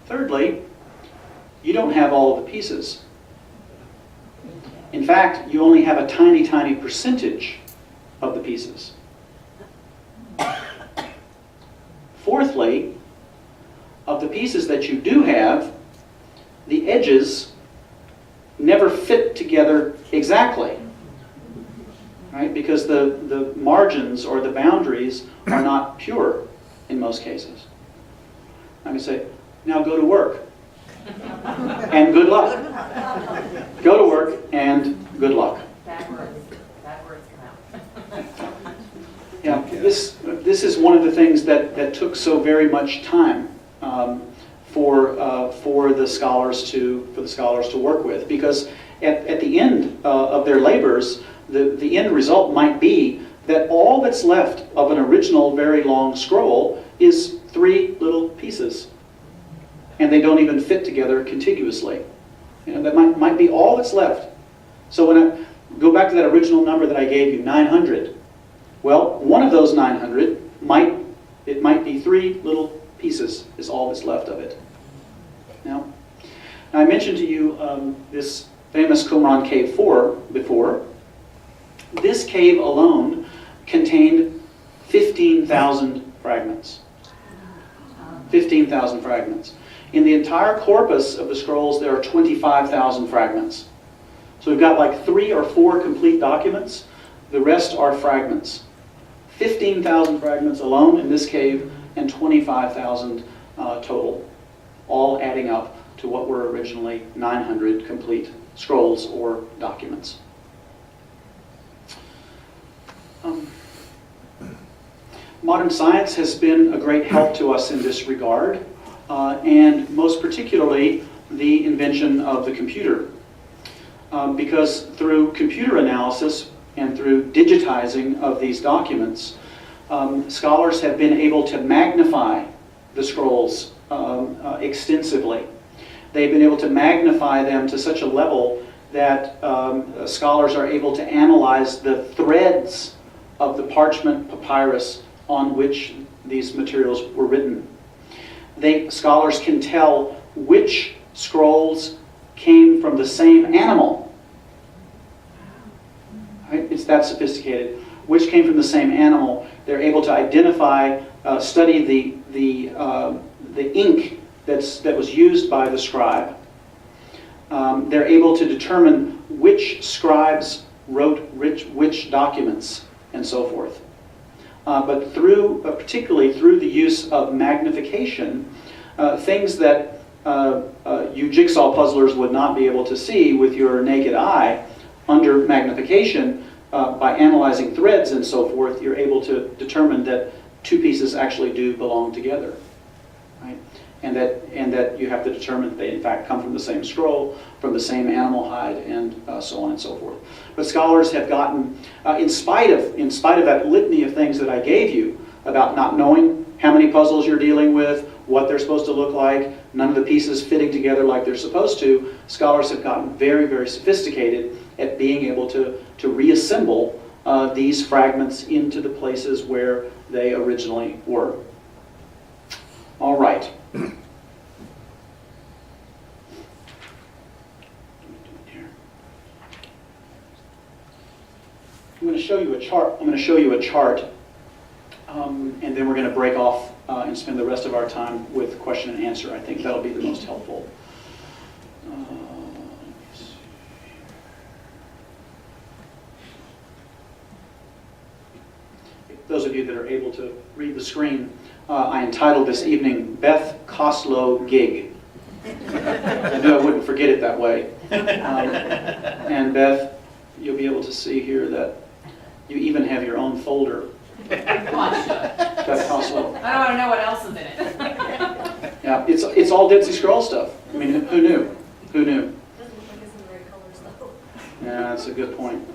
Thirdly, you don't have all of the pieces. In fact, you only have a tiny, tiny percentage of the pieces. Fourthly, of the pieces that you do have, the edges never fit together exactly, right? Because the margins or the boundaries are not pure in most cases. I'm going to say, now go to work and good luck. Go to work and good luck. Bad words come out. Yeah, this is one of the things that took so very much time for the scholars to work with, because at the end of their labors, the end result might be that all that's left of an original very long scroll is 3 little pieces, and they don't even fit together contiguously. You know, that might be all that's left. So when I go back to that original number that I gave you, 900. Well, one of those 900 might be 3 little pieces is all that's left of it. Now I mentioned to you this famous Qumran Cave 4 before. This cave alone contained 15,000 fragments. 15,000 fragments. In the entire corpus of the scrolls, there are 25,000 fragments. So we've got like 3 or 4 complete documents. The rest are fragments. 15,000 fragments alone in this cave, and 25,000 total, all adding up to what were originally 900 complete scrolls or documents. Modern science has been a great help to us in this regard, and most particularly the invention of the computer. Because through computer analysis and through digitizing of these documents, scholars have been able to magnify the scrolls extensively. They've been able to magnify them to such a level that scholars are able to analyze the threads of the parchment papyrus on which these materials were written. Scholars can tell which scrolls came from the same animal. Right? It's that sophisticated. Which came from the same animal. They're able to identify, study the ink that was used by the scribe. They're able to determine which scribes wrote which documents and so forth. But particularly through the use of magnification, things that you jigsaw puzzlers would not be able to see with your naked eye, under magnification, by analyzing threads and so forth, you're able to determine that 2 pieces actually do belong together, right? And that you have to determine that they in fact come from the same scroll, from the same animal hide, and so on and so forth. But scholars have gotten, in spite of that litany of things that I gave you about not knowing how many puzzles you're dealing with, what they're supposed to look like, none of the pieces fitting together like they're supposed to, scholars have gotten very, very sophisticated at being able to reassemble these fragments into the places where they originally were. All right. I'm going to show you a chart. And then we're going to break off and spend the rest of our time with question and answer. I think that'll be the most helpful. Those of you that are able to read the screen, I entitled this evening, Beth Koslow Gig. I knew I wouldn't forget it that way. And Beth, you'll be able to see here that you even have your own folder. Come on, shut. That's possible. I don't want to know what else is in it. Yeah, it's all Dead Sea Scroll stuff. I mean, who knew? Who knew? Doesn't look like it's in the right colors though. Yeah, that's a good point.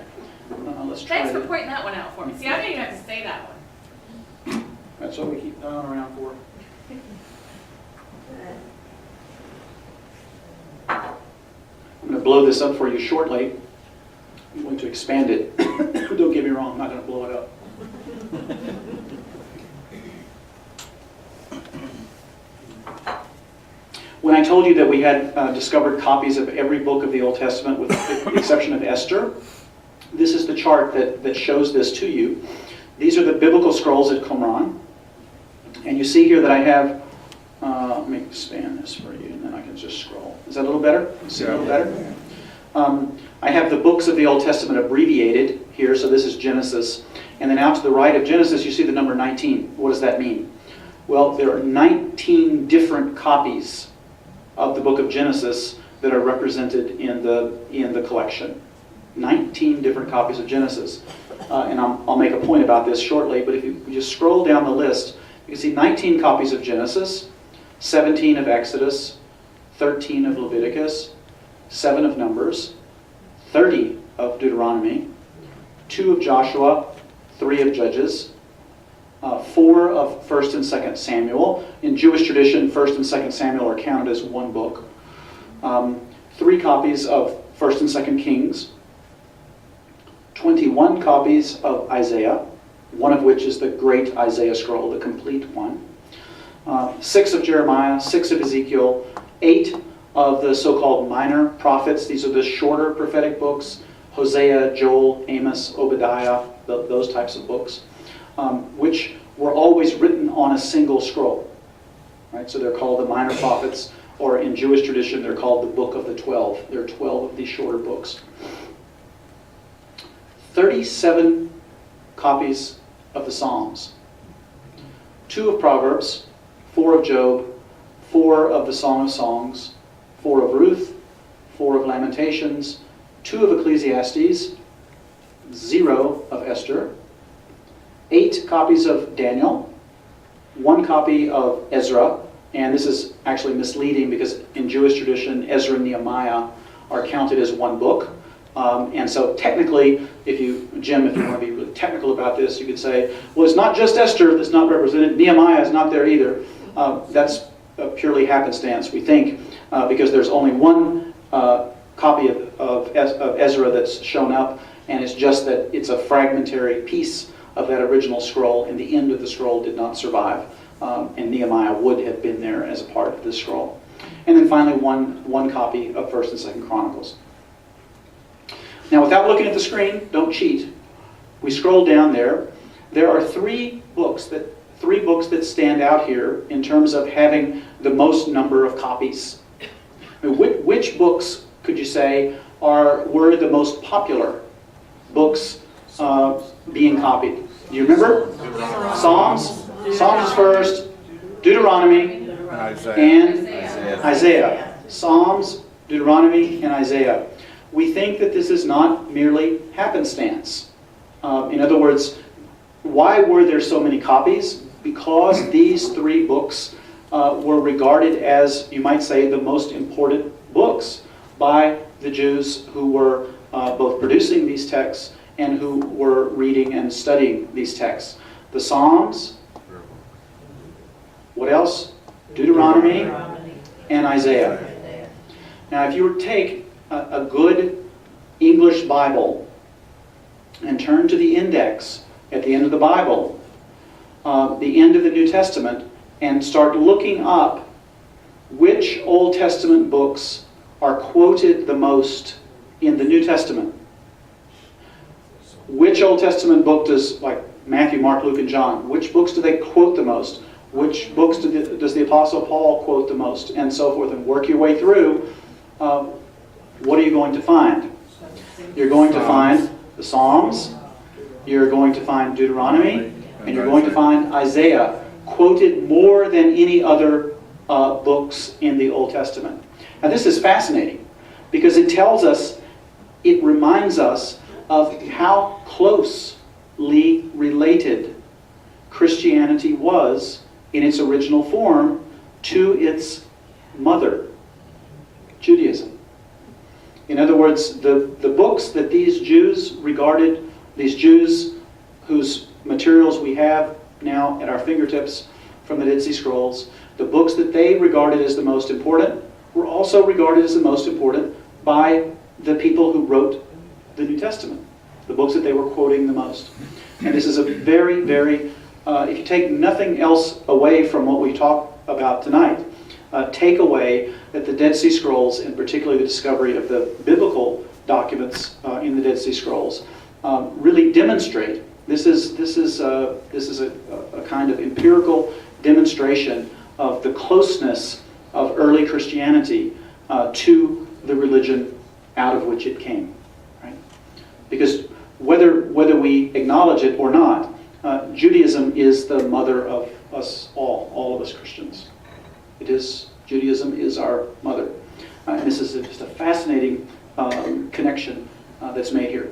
Let's try Thanks for to. pointing that one out for me. See, I didn't even have to say that one. That's what we keep going around for. I'm going to blow this up for you shortly. I'm going to expand it. Don't get me wrong, I'm not going to blow it up. When I told you that we had discovered copies of every book of the Old Testament with the exception of Esther, this is the chart that shows this to you. These are the biblical scrolls at Qumran. And you see here that I have, let me expand this for you and then I can just scroll. Is that a little better? See a little better? I have the books of the Old Testament abbreviated here, so this is Genesis. And then out to the right of Genesis, you see the number 19. What does that mean? Well, there are 19 different copies of the book of Genesis that are represented in the collection. 19 different copies of Genesis. And I'll make a point about this shortly, but if you just scroll down the list, you can see 19 copies of Genesis, 17 of Exodus, 13 of Leviticus, 7 of Numbers, 30 of Deuteronomy, 2 of Joshua, 3 of Judges, 4 of 1st and 2nd Samuel. In Jewish tradition, 1st and 2nd Samuel are counted as one book. 3 copies of 1st and 2nd Kings, 21 copies of Isaiah, one of which is the great Isaiah scroll, the complete one. 6 of Jeremiah, 6 of Ezekiel, 8 of the so-called minor prophets. These are the shorter prophetic books, Hosea, Joel, Amos, Obadiah, those types of books, which were always written on a single scroll. Right? So they're called the minor prophets, or in Jewish tradition, they're called the Book of the 12. There are 12 of these shorter books. 37 copies of the Psalms, 2 of Proverbs, 4 of Job, 4 of the Song of Songs, 4 of Ruth, 4 of Lamentations, 2 of Ecclesiastes, 0 of Esther, 8 copies of Daniel, 1 copy of Ezra, and this is actually misleading because in Jewish tradition, Ezra and Nehemiah are counted as one book. And so technically, Jim, if you want to be really technical about this, you could say, well, it's not just Esther that's not represented. Nehemiah is not there either. That's a purely happenstance, we think, because there's only one copy of Ezra that's shown up, and it's just that it's a fragmentary piece of that original scroll, and the end of the scroll did not survive. And Nehemiah would have been there as a part of this scroll. And then finally, one copy of 1st and 2nd Chronicles. Now, without looking at the screen, don't cheat. We scroll down there. There are 3 books that stand out here in terms of having the most number of copies. I mean, which books could you say were the most popular books being copied? Do you remember? Psalms. Psalms is first. Deuteronomy and Isaiah. Psalms, Deuteronomy, and Isaiah. We think that this is not merely happenstance. In other words, why were there so many copies? Because these 3 books were regarded as, you might say, the most important books by the Jews who were both producing these texts and who were reading and studying these texts. The Psalms, what else? Deuteronomy and Isaiah. Now, if you were to take a good English Bible and turn to the index at the end of the Bible, the end of the New Testament, and start looking up which Old Testament books are quoted the most in the New Testament. Which Old Testament book does, like Matthew, Mark, Luke, and John, which books do they quote the most? Which books does the Apostle Paul quote the most? And so forth, and work your way through. What are you going to find? You're going to find the Psalms, you're going to find Deuteronomy, and you're going to find Isaiah, quoted more than any other books in the Old Testament. Now this is fascinating because it tells us, it reminds us of how closely related Christianity was in its original form to its mother, Judaism. In other words, the books that these Jews regarded, these Jews whose materials we have now at our fingertips from the Dead Sea Scrolls, the books that they regarded as the most important were also regarded as the most important by the people who wrote the New Testament, the books that they were quoting the most. And this is a very, very, if you take nothing else away from what we talk about tonight, take away that the Dead Sea Scrolls, and particularly the discovery of the biblical documents in the Dead Sea Scrolls, really demonstrate. This is a kind of empirical demonstration of the closeness of early Christianity to the religion out of which it came. Right? Because whether we acknowledge it or not, Judaism is the mother of us all of us Christians. It is, Judaism is our mother. And this is just a fascinating connection that's made here.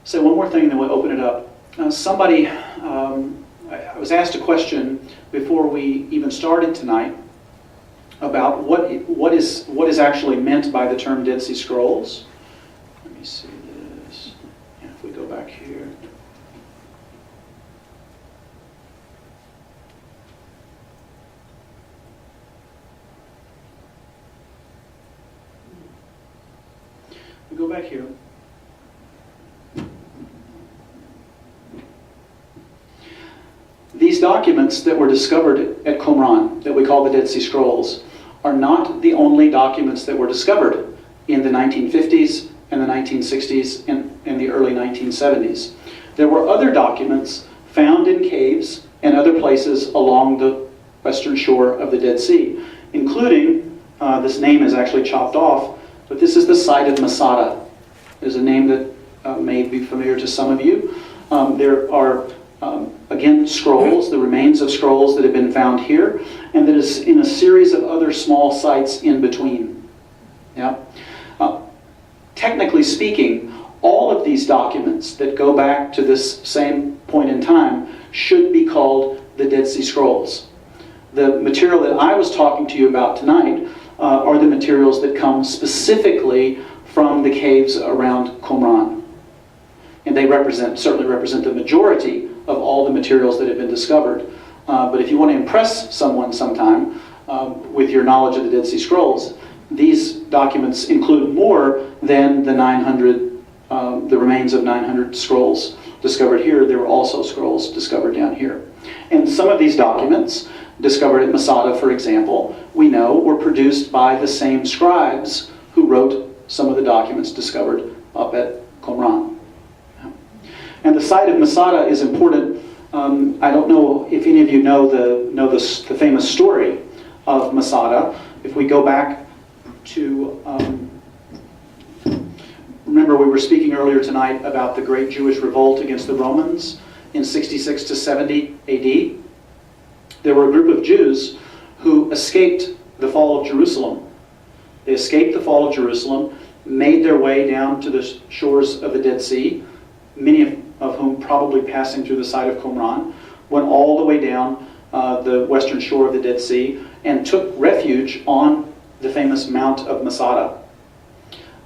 Say one more thing and then we'll open it up. I was asked a question before we even started tonight about what is actually meant by the term Dead Sea Scrolls. Let me see this. And if we go back here. We go back here. These documents that were discovered at Qumran, that we call the Dead Sea Scrolls, are not the only documents that were discovered in the 1950s and the 1960s and the early 1970s. There were other documents found in caves and other places along the western shore of the Dead Sea, including, this name is actually chopped off, but this is the site of Masada. There's a name that may be familiar to some of you. There are again, scrolls, the remains of scrolls that have been found here, and that is in a series of other small sites in between. Yeah? Technically speaking, all of these documents that go back to this same point in time should be called the Dead Sea Scrolls. The material that I was talking to you about tonight are the materials that come specifically from the caves around Qumran. And they certainly represent the majority of all the materials that have been discovered. But if you want to impress someone sometime with your knowledge of the Dead Sea Scrolls, these documents include more than the 900, the remains of 900 scrolls discovered here. There were also scrolls discovered down here. And some of these documents, discovered at Masada, for example, we know were produced by the same scribes who wrote some of the documents discovered up at Qumran. And the site of Masada is important. I don't know if any of you know the famous story of Masada. If we go back to, remember we were speaking earlier tonight about the great Jewish revolt against the Romans in 66 to 70 AD. There were a group of Jews who escaped the fall of Jerusalem. They escaped the fall of Jerusalem, made their way down to the shores of the Dead Sea, many of whom probably passing through the site of Qumran, went all the way down the western shore of the Dead Sea and took refuge on the famous Mount of Masada.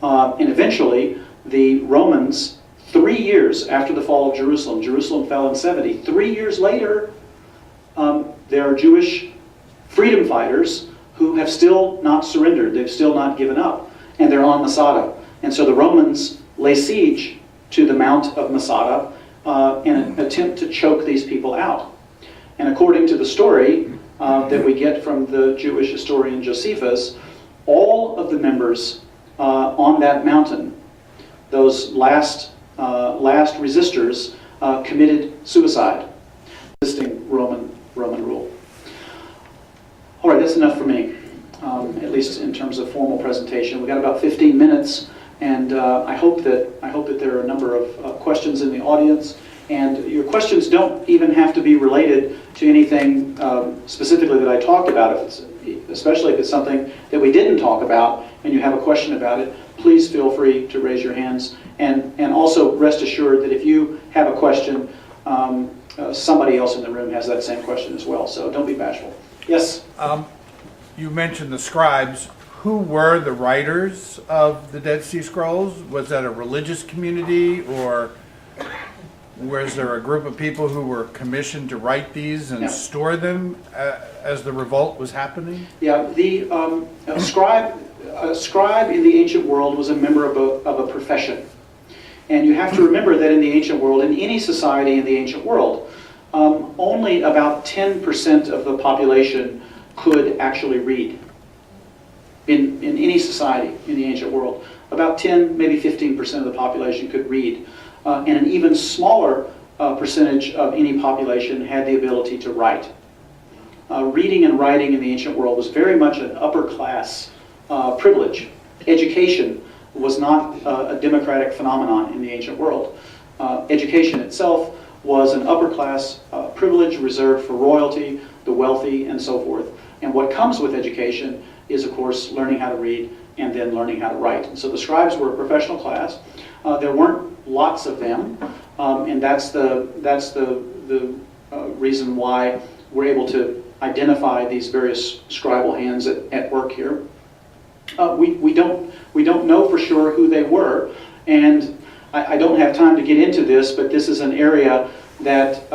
And eventually, the Romans, 3 years after the fall of Jerusalem, Jerusalem fell in 70, 3 years later, there are Jewish freedom fighters who have still not surrendered, they've still not given up, and they're on Masada. And so the Romans lay siege to the Mount of Masada in an attempt to choke these people out. And according to the story that we get from the Jewish historian Josephus, all of the members on that mountain, those last resistors, committed suicide, resisting Roman rule. All right, that's enough for me, at least in terms of formal presentation. We've got about 15 minutes. And I hope that there are a number of questions in the audience. And your questions don't even have to be related to anything specifically that I talked about. Especially if it's something that we didn't talk about and you have a question about it, please feel free to raise your hands. And also rest assured that if you have a question, somebody else in the room has that same question as well. So don't be bashful. Yes? You mentioned the scribes. Who were the writers of the Dead Sea Scrolls? Was that a religious community, or was there a group of people who were commissioned to write these and store them as the revolt was happening? Yeah, the scribe in the ancient world was a member of a profession. And you have to remember that in the ancient world, in any society in the ancient world, only about 10% of the population could actually read. In any society in the ancient world, about 10, maybe 15% of the population could read. And an even smaller percentage of any population had the ability to write. Reading and writing in the ancient world was very much an upper class privilege. Education was not a democratic phenomenon in the ancient world. Education itself was an upper class privilege reserved for royalty, the wealthy, and so forth. And what comes with education is, of course, learning how to read and then learning how to write. And so the scribes were a professional class. There weren't lots of them, and that's the reason why we're able to identify these various scribal hands at work here. We don't know for sure who they were, and I don't have time to get into this, but this is an area that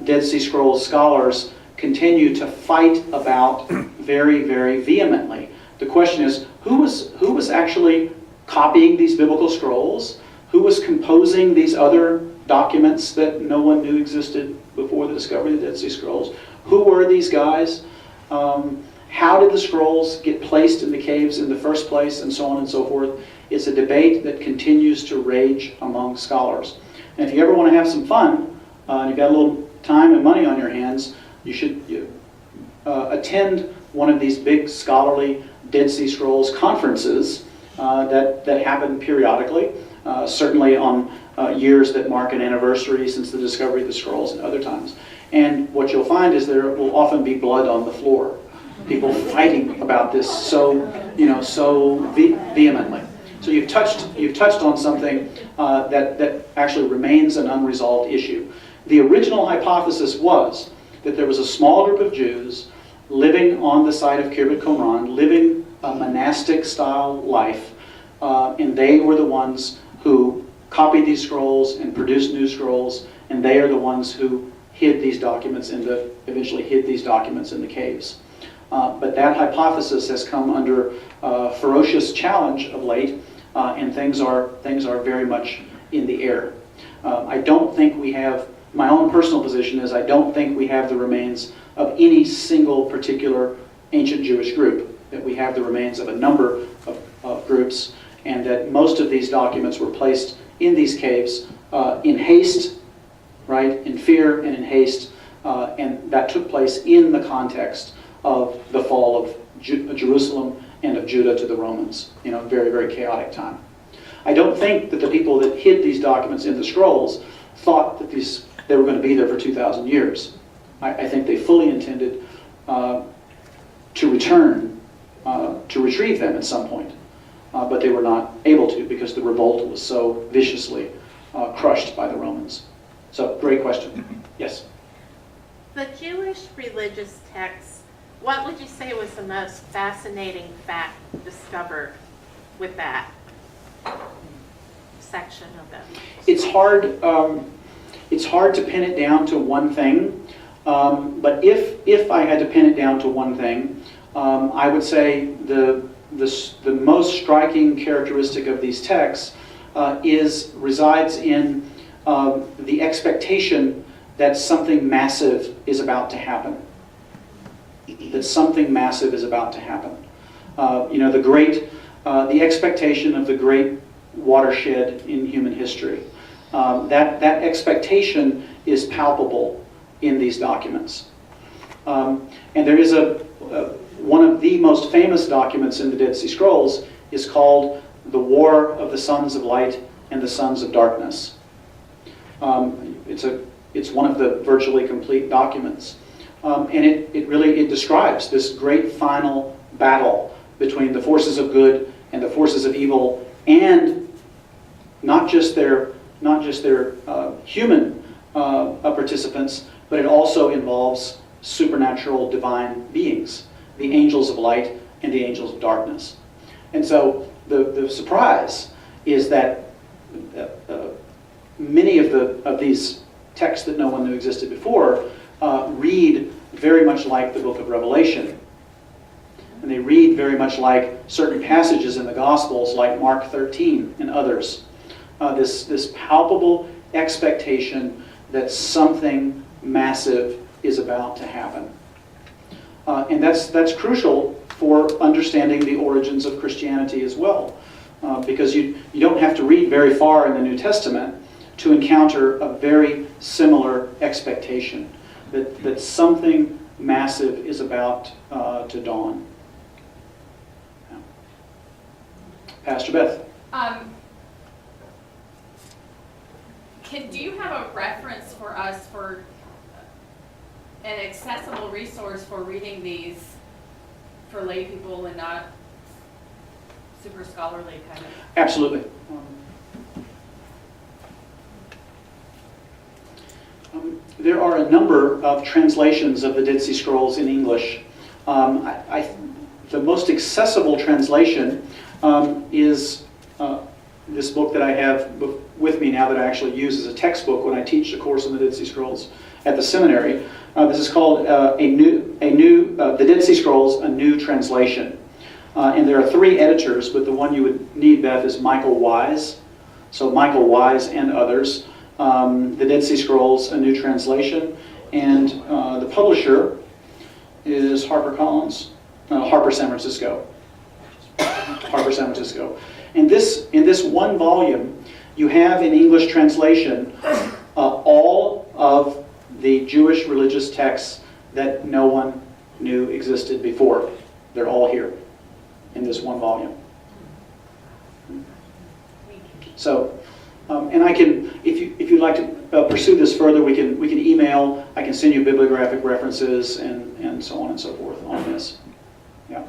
Dead Sea Scrolls scholars continue to fight about very, very vehemently. The question is, who was actually copying these biblical scrolls? Who was composing these other documents that no one knew existed before the discovery of the Dead Sea Scrolls? Who were these guys? How did the scrolls get placed in the caves in the first place, and so on and so forth? It's a debate that continues to rage among scholars. And if you ever want to have some fun, and you've got a little time and money on your hands, you should attend one of these big scholarly Dead Sea Scrolls conferences that happen periodically, certainly on years that mark an anniversary since the discovery of the scrolls and other times. And what you'll find is there will often be blood on the floor. People fighting about this so vehemently. So you've touched on something that actually remains an unresolved issue. The original hypothesis was that there was a small group of Jews living on the site of Kiryat Qumran, living a monastic style life, and they were the ones who copied these scrolls and produced new scrolls, and they are the ones who eventually hid these documents in the caves. But that hypothesis has come under ferocious challenge of late, and things are very much in the air. I don't think we have, my own personal position is I don't think we have the remains of any single particular ancient Jewish group, that we have the remains of a number of groups, and that most of these documents were placed in these caves in haste, right, in fear and in haste, and that took place in the context of the fall of Jerusalem and of Judah to the Romans, very, very chaotic time. I don't think that the people that hid these documents in the scrolls thought that they were going to be there for 2,000 years. I think they fully intended to return, to retrieve them at some point, but they were not able to because the revolt was so viciously crushed by the Romans. So, great question. Yes? The Jewish religious texts, what would you say was the most fascinating fact discovered with that section of them? It's hard to pin it down to one thing, but if I had to pin it down to one thing, I would say the most striking characteristic of these texts resides in the expectation that something massive is about to happen. That something massive is about to happen. The expectation of the great watershed in human history. That expectation is palpable in these documents. And there is one of the most famous documents in the Dead Sea Scrolls is called The War of the Sons of Light and the Sons of Darkness. It's one of the virtually complete documents. And it really describes this great final battle between the forces of good and the forces of evil, and not just their human participants, but it also involves supernatural divine beings, the angels of light and the angels of darkness. And so the surprise is that many of these texts that no one knew existed before read very much like the book of Revelation. And they read very much like certain passages in the Gospels, like Mark 13 and others. This palpable expectation that something massive is about to happen. And that's crucial for understanding the origins of Christianity as well. Because you don't have to read very far in the New Testament to encounter a very similar expectation that something massive is about to dawn. Pastor Beth. Do you have a reference for us for an accessible resource for reading these for lay people and not super scholarly kind of? Absolutely. There are a number of translations of the Dead Sea Scrolls in English. The most accessible translation is this book that I have with me now that I actually use as a textbook when I teach a course on the Dead Sea Scrolls at the seminary. This is called The Dead Sea Scrolls, A New Translation. And there are 3 editors, but the one you would need, Beth, is Michael Wise. So Michael Wise and others. The Dead Sea Scrolls, A New Translation. And the publisher is HarperCollins. Harper San Francisco. Harper San Francisco. And in this one volume, you have in English translation all of the Jewish religious texts that no one knew existed before. They're all here in this one volume. So, and I can, if you'd like to pursue this further, we can email. I can send you bibliographic references and so on and so forth on this. Yeah,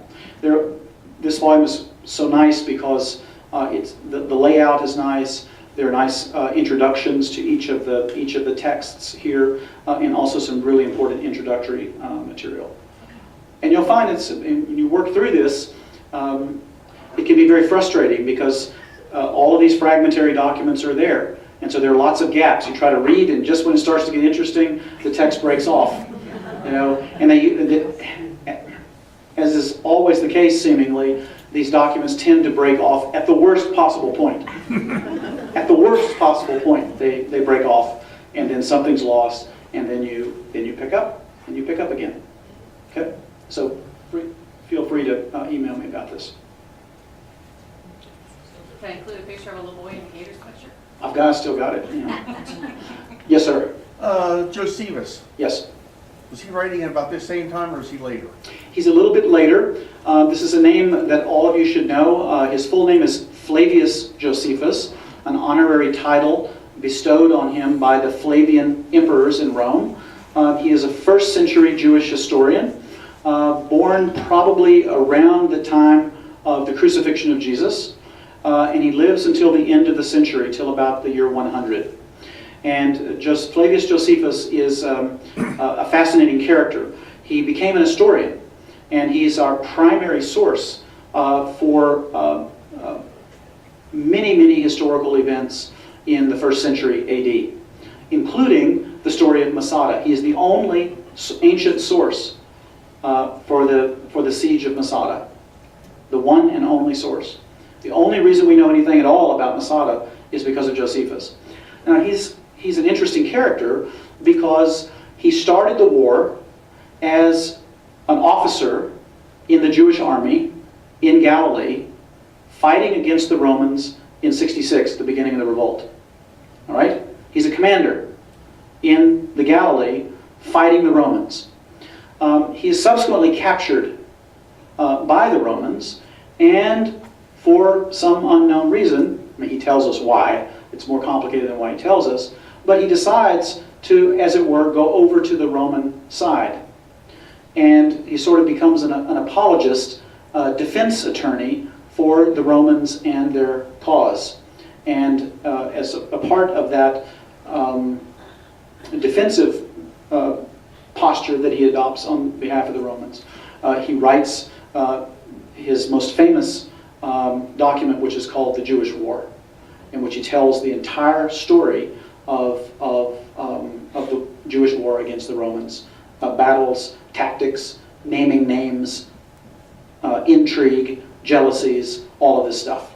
this volume is so nice because it's the layout is nice. There are nice introductions to each of the texts here, and also some really important introductory material. And you'll find when you work through this, it can be very frustrating because all of these fragmentary documents are there, and so there are lots of gaps. You try to read, and just when it starts to get interesting, the text breaks off. And as is always the case, seemingly, these documents tend to break off at the worst possible point. At the worst possible point, they break off, and then something's lost, and then you pick up, and you pick up again. Okay? So feel free to email me about this. Can I include a picture of a little boy in a Gators sweatshirt? Still got it. Yeah. Yes, sir. Josephus, Yes. was he writing about this same time or is he later? He's a little bit later. This is a name that all of you should know. His full name is Flavius Josephus, an honorary title bestowed on him by the Flavian emperors in Rome. He is a 1st century Jewish historian, born probably around the time of the crucifixion of Jesus, and he lives until the end of the century, till about the year 100. And Flavius Josephus is a fascinating character. He became an historian, and he's our primary source for many, many historical events in the 1st century AD, including the story of Masada. He is the only ancient source for the siege of Masada, the one and only source. The only reason we know anything at all about Masada is because of Josephus. Now, he's an interesting character because he started the war as an officer in the Jewish army in Galilee, fighting against the Romans in 66, the beginning of the revolt. All right? He's a commander in the Galilee, fighting the Romans. He is subsequently captured by the Romans, and for some unknown reason, I mean, he tells us why, it's more complicated than why he tells us, but he decides to, as it were, go over to the Roman side. And he sort of becomes an apologist, defense attorney for the Romans and their cause. And as a part of that defensive posture that he adopts on behalf of the Romans, he writes his most famous document, which is called the Jewish War, in which he tells the entire story of the Jewish war against the Romans. Battles, tactics, naming names, intrigue, jealousies, all of this stuff.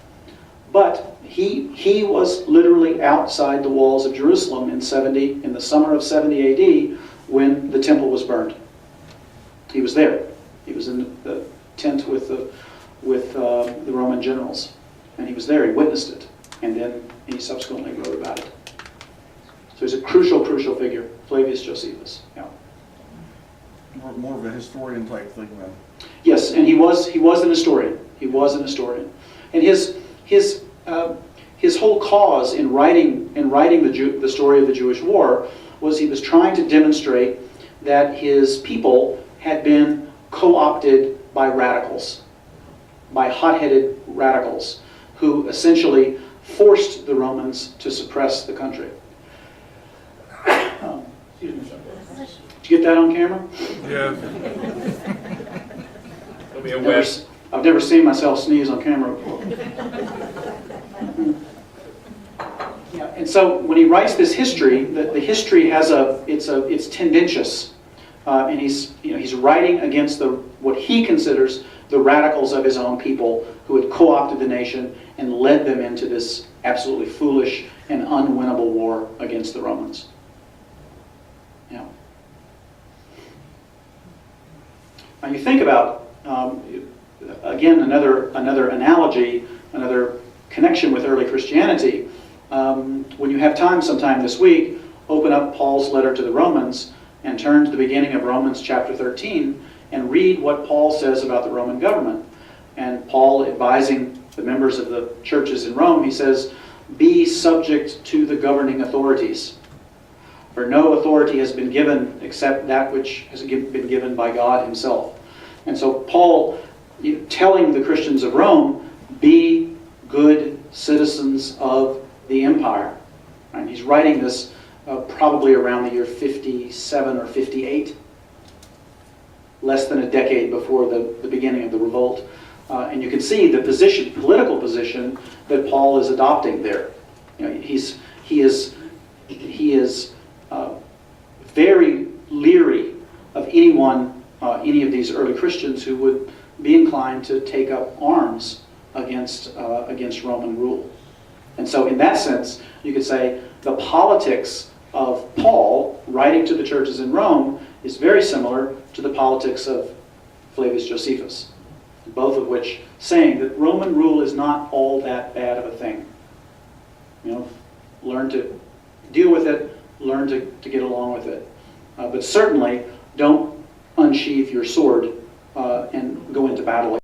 But he was literally outside the walls of Jerusalem in the summer of 70 AD, when the temple was burned. He was there. He was in the tent with the Roman generals, and he was there. He witnessed it, and then he subsequently wrote about it. So he's a crucial figure, Flavius Josephus. Yeah. More of a historian type thing then. Yes, and he was an historian. He was an historian, and his whole cause in writing the story of the Jewish war was he was trying to demonstrate that his people had been co-opted by radicals, by hot-headed radicals, who essentially forced the Romans to suppress the country. Excuse me. Did you get that on camera? Yeah. It'll be a wet. I've never seen myself sneeze on camera before. Yeah, and so when he writes this history, the history has it's tendentious, and he's writing against what he considers the radicals of his own people who had co-opted the nation and led them into this absolutely foolish and unwinnable war against the Romans. Yeah. Now you think about, again, another analogy, another connection with early Christianity. When you have time sometime this week, open up Paul's letter to the Romans and turn to the beginning of Romans chapter 13 and read what Paul says about the Roman government. And Paul advising the members of the churches in Rome, he says, "Be subject to the governing authorities. For no authority has been given except that which has been given by God himself." And so Paul, telling the Christians of Rome, be good citizens of the empire. And he's writing this probably around the year 57 or 58, less than a decade before the beginning of the revolt. And you can see the political position that Paul is adopting there. He is very leery of any of these early Christians who would be inclined to take up arms against Roman rule. And so in that sense, you could say the politics of Paul writing to the churches in Rome is very similar to the politics of Flavius Josephus, both of which saying that Roman rule is not all that bad of a thing. Learn to deal with it, learn to get along with it. But certainly don't unsheath your sword and go into battle